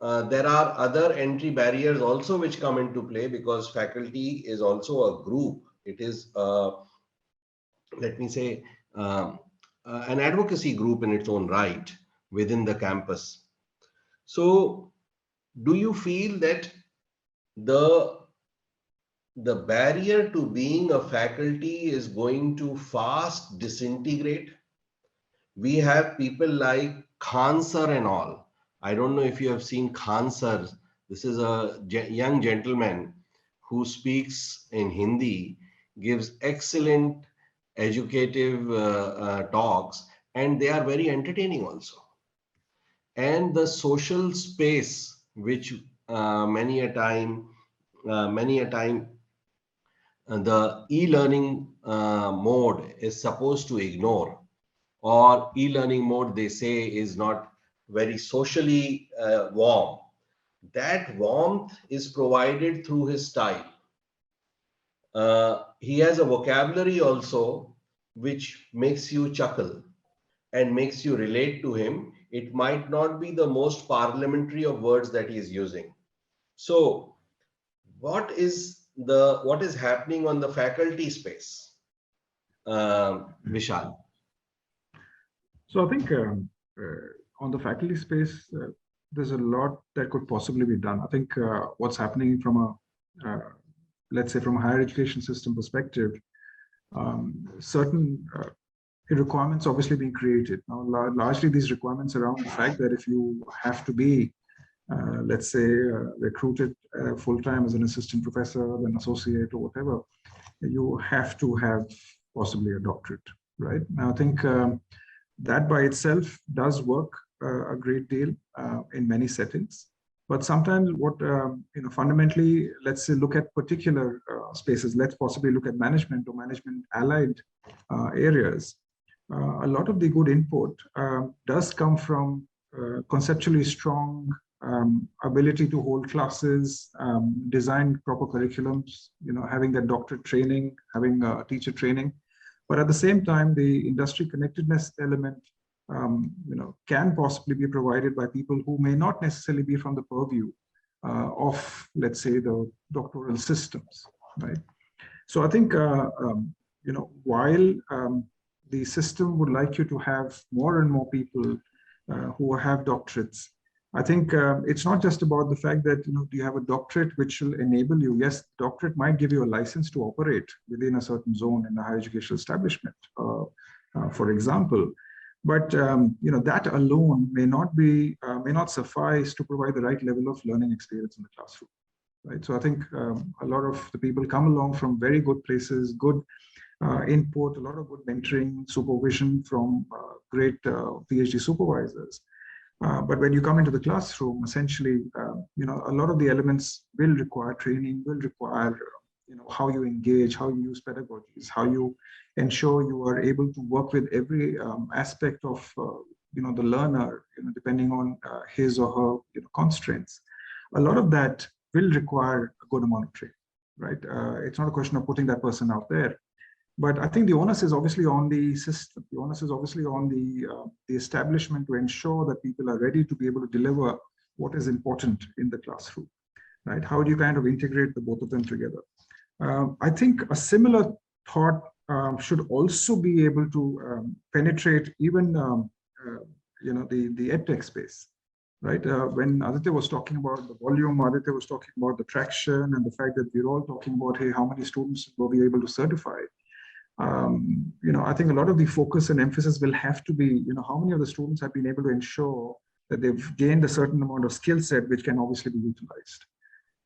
Speaker 3: there are other entry barriers also which come into play because faculty is also a group. It is, let me say, an advocacy group in its own right within the campus. So, do you feel that the barrier to being a faculty is going to fast disintegrate? We have people like Khan sir and all. I don't know if you have seen Khan sir. This is a young gentleman who speaks in Hindi, gives excellent educative talks, and they are very entertaining also. And the social space, which many a time the e-learning mode is supposed to ignore, or e-learning mode they say is not very socially warm, that warmth is provided through his style. He has a vocabulary also which makes you chuckle and makes you relate to him. It might not be the most parliamentary of words that he is using. So what is happening on the faculty space, Vishal?
Speaker 4: So I think on the faculty space, there's a lot that could possibly be done. I think what's happening from let's say from a higher education system perspective, certain requirements obviously being created. Now, largely these requirements around the fact that if you have to be, let's say, recruited full-time as an assistant professor, then associate or whatever, you have to have possibly a doctorate, right? Now, I think that by itself does work a great deal in many settings. But sometimes what, fundamentally, let's say, look at particular spaces, let's possibly look at management or management allied areas. A lot of the good input does come from conceptually strong ability to hold classes, design proper curriculums, having that doctorate training, having teacher training. But at the same time, the industry connectedness element, can possibly be provided by people who may not necessarily be from the purview of, let's say, the doctoral systems, right? So I think, while the system would like you to have more and more people who have doctorates, I think it's not just about the fact that, do you have a doctorate which will enable you? Yes, doctorate might give you a license to operate within a certain zone in a higher educational establishment, for example. But that alone may not suffice to provide the right level of learning experience in the classroom, right? So I think a lot of the people come along from very good places, good input, a lot of good mentoring, supervision from great PhD supervisors. But when you come into the classroom, essentially, a lot of the elements will require training, will require, how you engage, how you use pedagogies, how you ensure you are able to work with every aspect of, the learner, depending on his or her constraints. A lot of that will require a good amount of training, right? It's not a question of putting that person out there. But I think the onus is obviously on the system. The onus is obviously on the establishment to ensure that people are ready to be able to deliver what is important in the classroom, right? How do you kind of integrate the both of them together? I think a similar thought should also be able to penetrate even, the Edtech space, right? When Aditya was talking about the volume, Aditya was talking about the traction and the fact that we're all talking about, hey, how many students will be able to certify? I think a lot of the focus and emphasis will have to be, how many of the students have been able to ensure that they've gained a certain amount of skill set, which can obviously be utilized,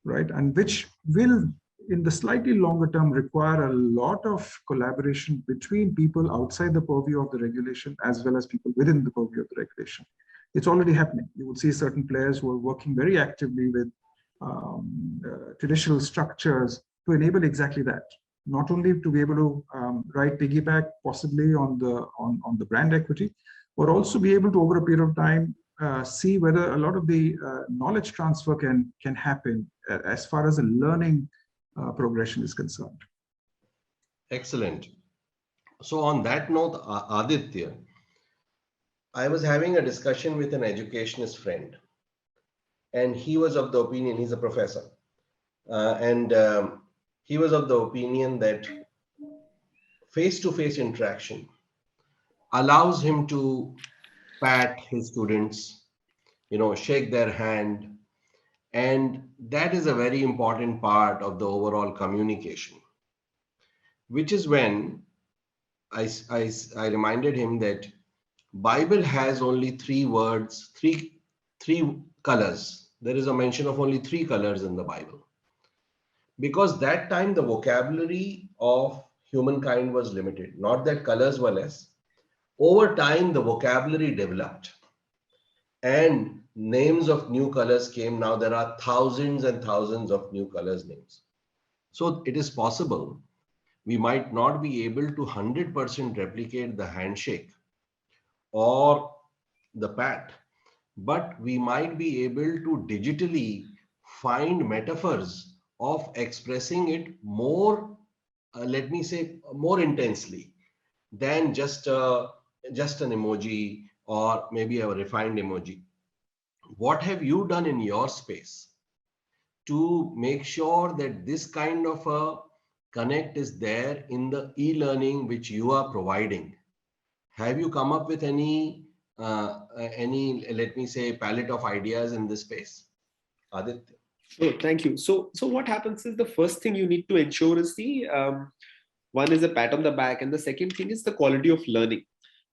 Speaker 4: right? And which will, in the slightly longer term, require a lot of collaboration between people outside the purview of the regulation as well as people within the purview of the regulation. It's already happening. You would see certain players who are working very actively with traditional structures to enable exactly that. Not only to be able to piggyback possibly on the brand equity, but also be able to, over a period of time, see whether a lot of the knowledge transfer can happen as far as the learning progression is concerned.
Speaker 3: Excellent. So on that note, Aditya, I was having a discussion with an educationist friend, and he was of the opinion, he's a professor, he was of the opinion that face-to-face interaction allows him to pat his students, shake their hand. And that is a very important part of the overall communication, which is when I reminded him that Bible has only 3 words, three colors. There is a mention of only 3 colors in the Bible. Because that time the vocabulary of humankind was limited. Not that colors were less. Over time, the vocabulary developed and names of new colors came. Now there are thousands and thousands of new colors names. So it is possible we might not be able to 100% replicate the handshake or the pat, but we might be able to digitally find metaphors of expressing it more, let me say, more intensely than just an emoji or maybe a refined emoji. What have you done in your space to make sure that this kind of a connect is there in the e-learning which you are providing? Have you come up with any, let me say, palette of ideas in this space? Aditya?
Speaker 1: Sure, thank you. So what happens is the first thing you need to ensure is the one is a pat on the back, and the second thing is the quality of learning.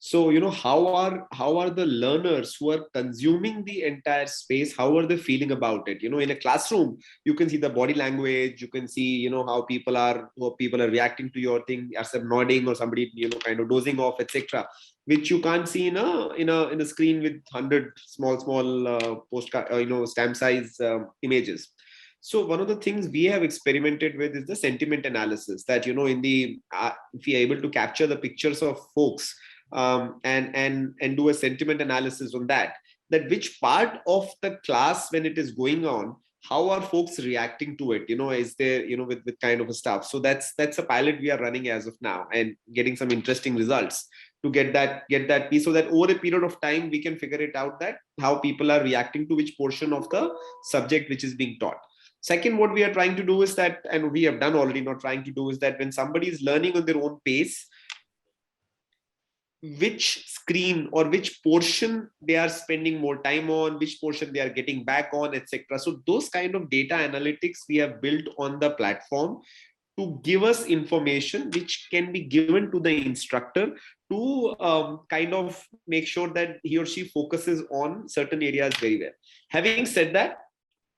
Speaker 1: So how are the learners who are consuming the entire space, how are they feeling about it? In a classroom you can see the body language, you can see how people are reacting to your thing, as they're nodding or somebody kind of dozing off, etc., which you can't see in a screen with 100 small postcard stamp size images. So one of the things we have experimented with is the sentiment analysis, that in the if we are able to capture the pictures of folks, and do a sentiment analysis on that which part of the class, when it is going on, how are folks reacting to it, is there with kind of a stuff. So that's a pilot we are running as of now, and getting some interesting results to get that piece, so that over a period of time we can figure it out, that how people are reacting to which portion of the subject which is being taught. Second, what we are trying to do is that, and we have done already, not trying to do, is that when somebody is learning on their own pace, which screen or which portion they are spending more time on, which portion they are getting back on, etc. So those kind of data analytics we have built on the platform to give us information which can be given to the instructor to kind of make sure that he or she focuses on certain areas very well. Having said that,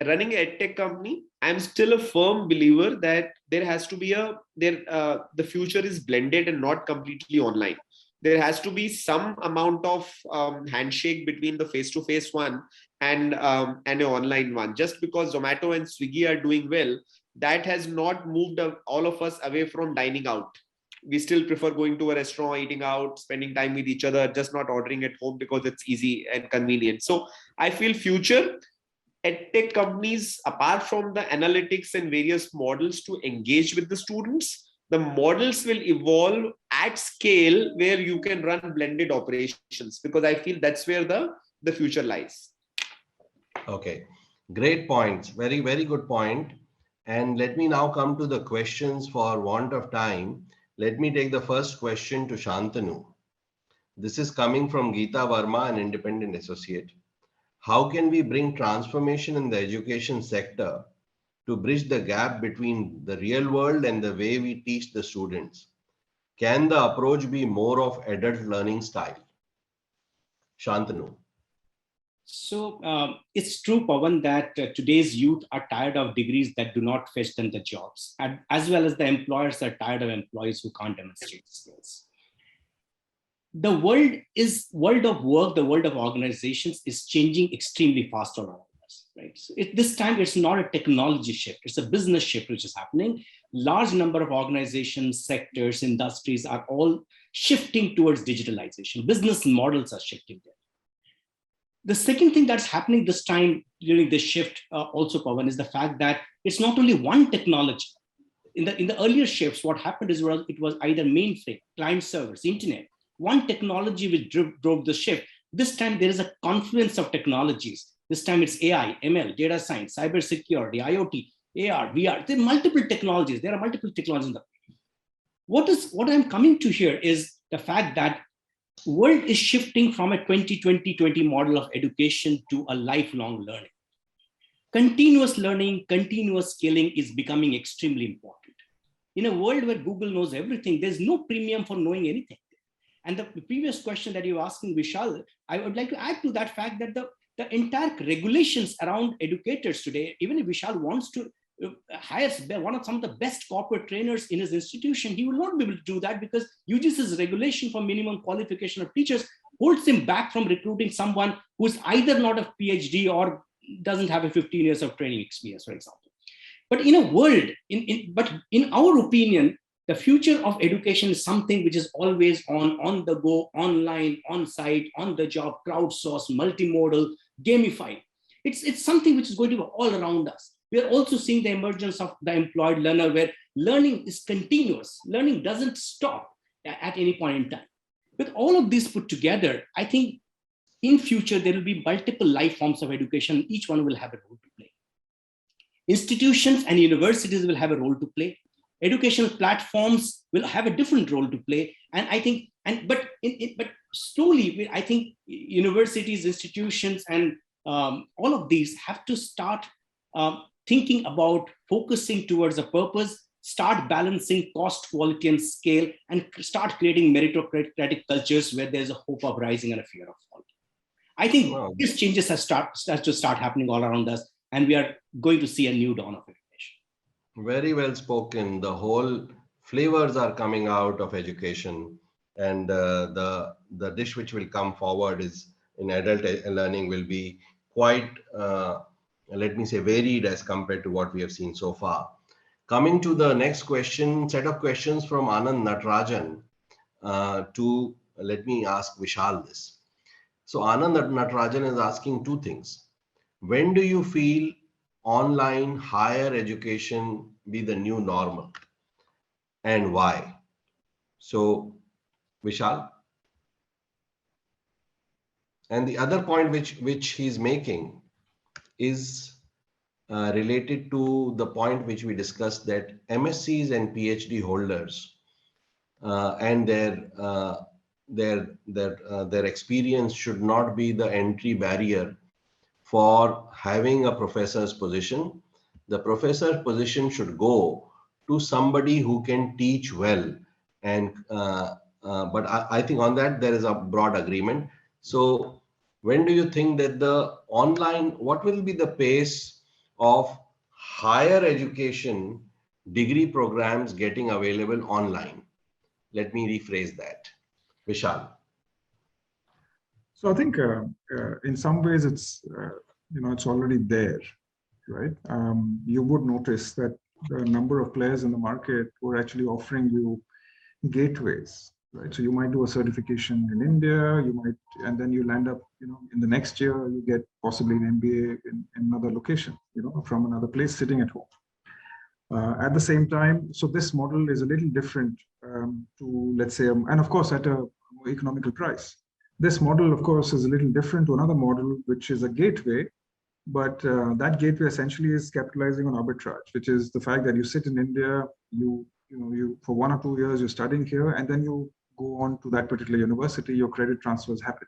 Speaker 1: running an edtech company, I'm still a firm believer that there has to be the future is blended and not completely online. There has to be some amount of handshake between the face-to-face one and an online one. Just because Zomato and Swiggy are doing well, that has not moved all of us away from dining out. We still prefer going to a restaurant, eating out, spending time with each other, just not ordering at home because it's easy and convenient. So I feel future edtech companies, apart from the analytics and various models to engage with the students, the models will evolve at scale where you can run blended operations, because I feel that's where the future lies.
Speaker 3: Okay, great points. Very, very good point. And let me now come to the questions for want of time. Let me take the first question to Shantanu. This is coming from Geeta Verma, an independent associate. How can we bring transformation in the education sector to bridge the gap between the real world and the way we teach the students? Can the approach be more of adult learning style? Shantanu.
Speaker 5: So it's true, Pavan, that today's youth are tired of degrees that do not fetch them the jobs, and as well as the employers are tired of employees who can't demonstrate skills. The world of work, the world of organizations is changing extremely fast around us, right? So this time it's not a technology shift, it's a business shift which is happening. Large number of organizations, sectors, industries are all shifting towards digitalization. Business models are shifting there. The second thing that's happening this time during this shift also, Pavan, is the fact that it's not only one technology. In the earlier shifts, what happened is it was either mainframe, client servers, internet, one technology which drove the shift. This time there is a confluence of technologies. This time it's AI, ML, data science, cybersecurity, IoT, AR, VR. There are multiple technologies. There are multiple technologies. What I'm coming to here is the fact that world is shifting from a 20-20-20 model of education to a lifelong learning. Continuous learning, continuous scaling is becoming extremely important. In a world where Google knows everything, there's no premium for knowing anything. And the previous question that you were asking, Vishal, I would like to add to that fact that the entire regulations around educators today, even if Vishal wants to hire some of the best corporate trainers in his institution, he will not be able to do that because UGC's regulation for minimum qualification of teachers holds him back from recruiting someone who's either not a PhD or doesn't have a 15 years of training experience, for example. But in a world, but in our opinion, The future of education is something which is always on the go, online, on site, on the job, crowdsourced, multimodal, gamified. It's something which is going to be all around us. We are also seeing the emergence of the employed learner, where learning is continuous. Learning doesn't stop at any point in time. With all of this put together, I think in future, there will be multiple life forms of education. Each one will have a role to play. Institutions and universities will have a role to play. Educational platforms will have a different role to play. And I think, but slowly, I think universities, institutions, and all of these have to start thinking about focusing towards a purpose, start balancing cost, quality, and scale, and start creating meritocratic cultures where there's a hope of rising and a fear of falling. I think these changes have to start happening all around us, and we are going to see a new dawn of education.
Speaker 3: Very well spoken. The whole flavors are coming out of education, and the dish which will come forward is in adult learning will be quite, let me say, varied as compared to what we have seen so far. Coming to the next question, set of questions from Anand Natarajan. Let me ask Vishal this. So Anand Natarajan is asking two things. When do you feel online higher education be the new normal, and why? So Vishal. And the other point which he's making is related to the point which we discussed, that MSCs and PhD holders and their experience should not be the entry barrier for having a professor's position. The professor's position should go to somebody who can teach well. And but I think on that there is a broad agreement. So when do you think that the online, what will be the pace of higher education degree programs getting available online? Let me rephrase that. Vishal.
Speaker 4: So I think in some ways it's it's already there, right? You would notice that the number of players in the market who are actually offering you gateways, right? So you might do a certification in India, and then you land up, in the next year you get possibly an MBA in another location, from another place sitting at home. At the same time, so this model is a little different to, let's say, and of course at a more economical price. This model, of course, is a little different to another model, which is a gateway, but that gateway essentially is capitalizing on arbitrage, which is the fact that you sit in India, you for 1 or 2 years you're studying here, and then you go on to that particular university, your credit transfers happen,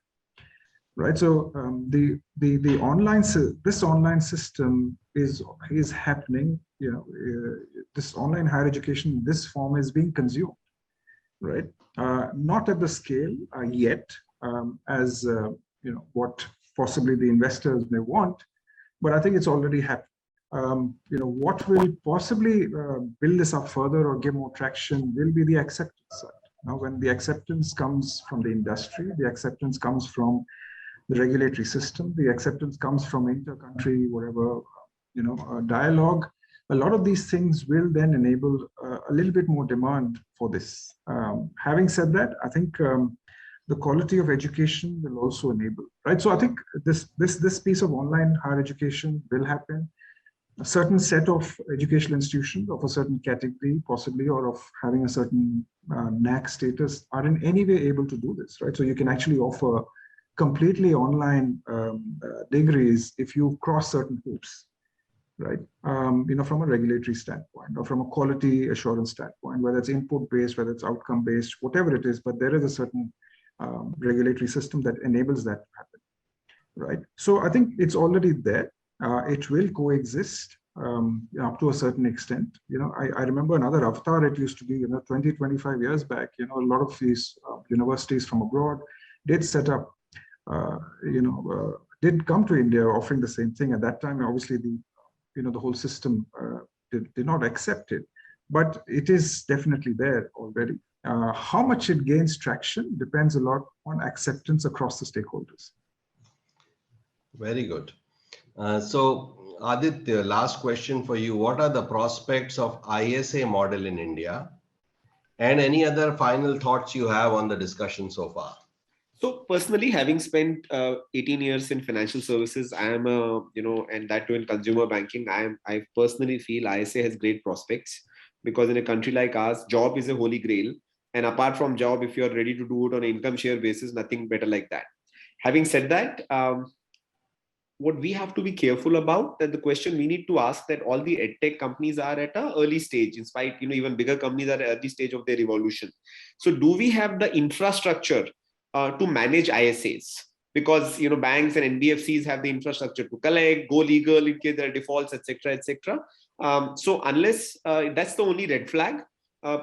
Speaker 4: right? So the online this online system is happening. This online higher education, this form is being consumed, right? Not at the scale yet as what possibly the investors may want, but I think it's already happened. What will possibly build this up further or give more traction will be the acceptance side. Now, when the acceptance comes from the industry, the acceptance comes from the regulatory system, the acceptance comes from inter-country, whatever, dialogue, a lot of these things will then enable a little bit more demand for this. Having said that, I think the quality of education will also enable, right? So I think this piece of online higher education will happen. A certain set of educational institutions of a certain category, possibly, or of having a certain NAC status, are in any way able to do this, right? So you can actually offer completely online degrees if you cross certain hoops, right? From a regulatory standpoint or from a quality assurance standpoint, whether it's input-based, whether it's outcome-based, whatever it is, but there is a certain regulatory system that enables that to happen, right? So I think it's already there. It will coexist up to a certain extent. I remember another avatar. It used to be 20, 25 years back. A lot of these universities from abroad did set up, did come to India offering the same thing. At that time, obviously the whole system did not accept it, but it is definitely there already. How much it gains traction depends a lot on acceptance across the stakeholders.
Speaker 3: Very good. So Aditya, last question for you. What are the prospects of ISA model in India? And any other final thoughts you have on the discussion so far?
Speaker 1: So personally, having spent 18 years in financial services, I am a, and that too in consumer banking, I personally feel ISA has great prospects, because in a country like ours, job is a holy grail. And apart from job, if you're ready to do it on an income share basis, nothing better like that. Having said that, what we have to be careful about, that the question we need to ask, that all the edtech companies are at an early stage, in spite, even bigger companies are at early stage of their evolution. So do we have the infrastructure to manage ISAs? Because banks and NBFCs have the infrastructure to collect, go legal in case there are defaults, etc., etc. So unless that's the only red flag.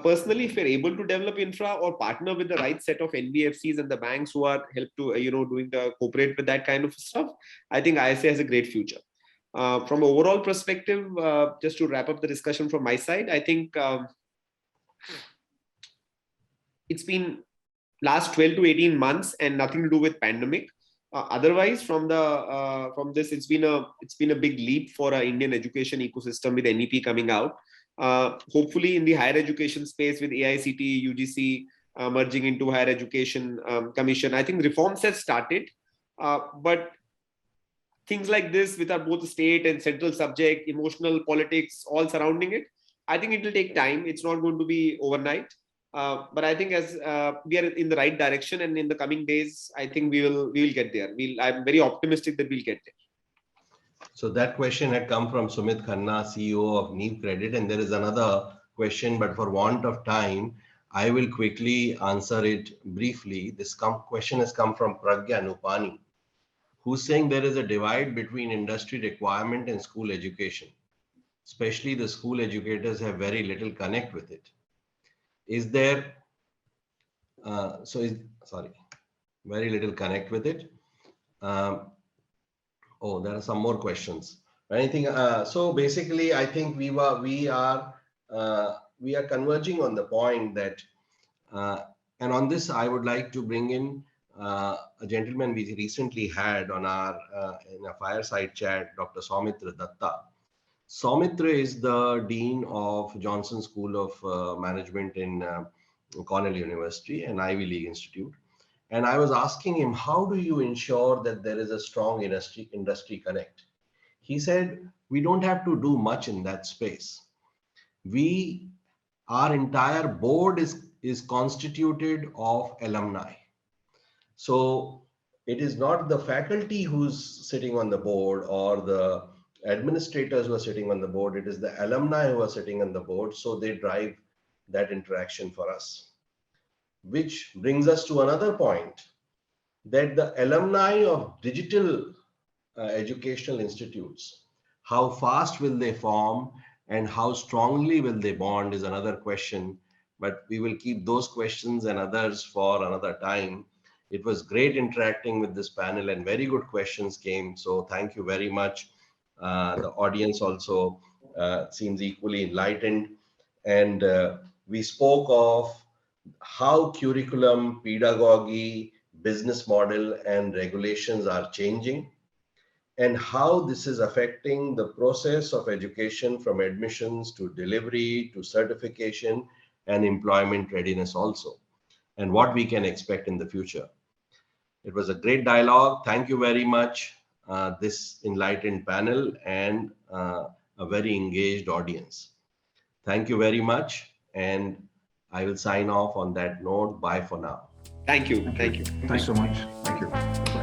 Speaker 1: Personally, if you're able to develop infra or partner with the right set of NBFCs and the banks who are help to doing the cooperate with that kind of stuff, I think ISA has a great future. From an overall perspective, just to wrap up the discussion from my side, I think it's been last 12 to 18 months and nothing to do with pandemic. Otherwise, from this, it's been a big leap for our Indian education ecosystem with NEP coming out. Hopefully, in the higher education space with AICTE, UGC merging into Higher Education Commission, I think reforms have started, but things like this, with our both state and central subject, emotional politics all surrounding it, I think it will take time. It's not going to be overnight. But I think as we are in the right direction, and in the coming days, I think we will get there. I'm very optimistic that we'll get there.
Speaker 3: So that question had come from Sumit Khanna, CEO of Neve Credit, and there is another question, but for want of time, I will quickly answer it briefly. This question has come from Pragya Nupani, who's saying there is a divide between industry requirement and school education. Especially the school educators have very little connect with it. Is there, very little connect with it. Oh, there are some more questions. Anything? So basically, I think we are converging on the point that, and on this, I would like to bring in a gentleman we recently had on our in a fireside chat, Dr. Soumitra Datta. Soumitra is the Dean of Johnson School of Management in Cornell University, an Ivy League institute. And I was asking him, how do you ensure that there is a strong industry connect? He said, we don't have to do much in that space. Our entire board is constituted of alumni. So it is not the faculty who's sitting on the board or the administrators who are sitting on the board. It is the alumni who are sitting on the board. So they drive that interaction for us. Which brings us to another point, that the alumni of digital educational institutes, how fast will they form and how strongly will they bond is another question, but we will keep those questions and others for another time. It was great interacting with this panel and very good questions came. So thank you very much. The audience also seems equally enlightened. And we spoke of how curriculum, pedagogy, business model, and regulations are changing, and how this is affecting the process of education from admissions to delivery to certification and employment readiness also, and what we can expect in the future. It was a great dialogue. Thank you very much, this enlightened panel and a very engaged audience. Thank you very much. And I will sign off on that note. Bye for now.
Speaker 1: Thank you. Thank you.
Speaker 4: Thanks so much. Thank you. Bye.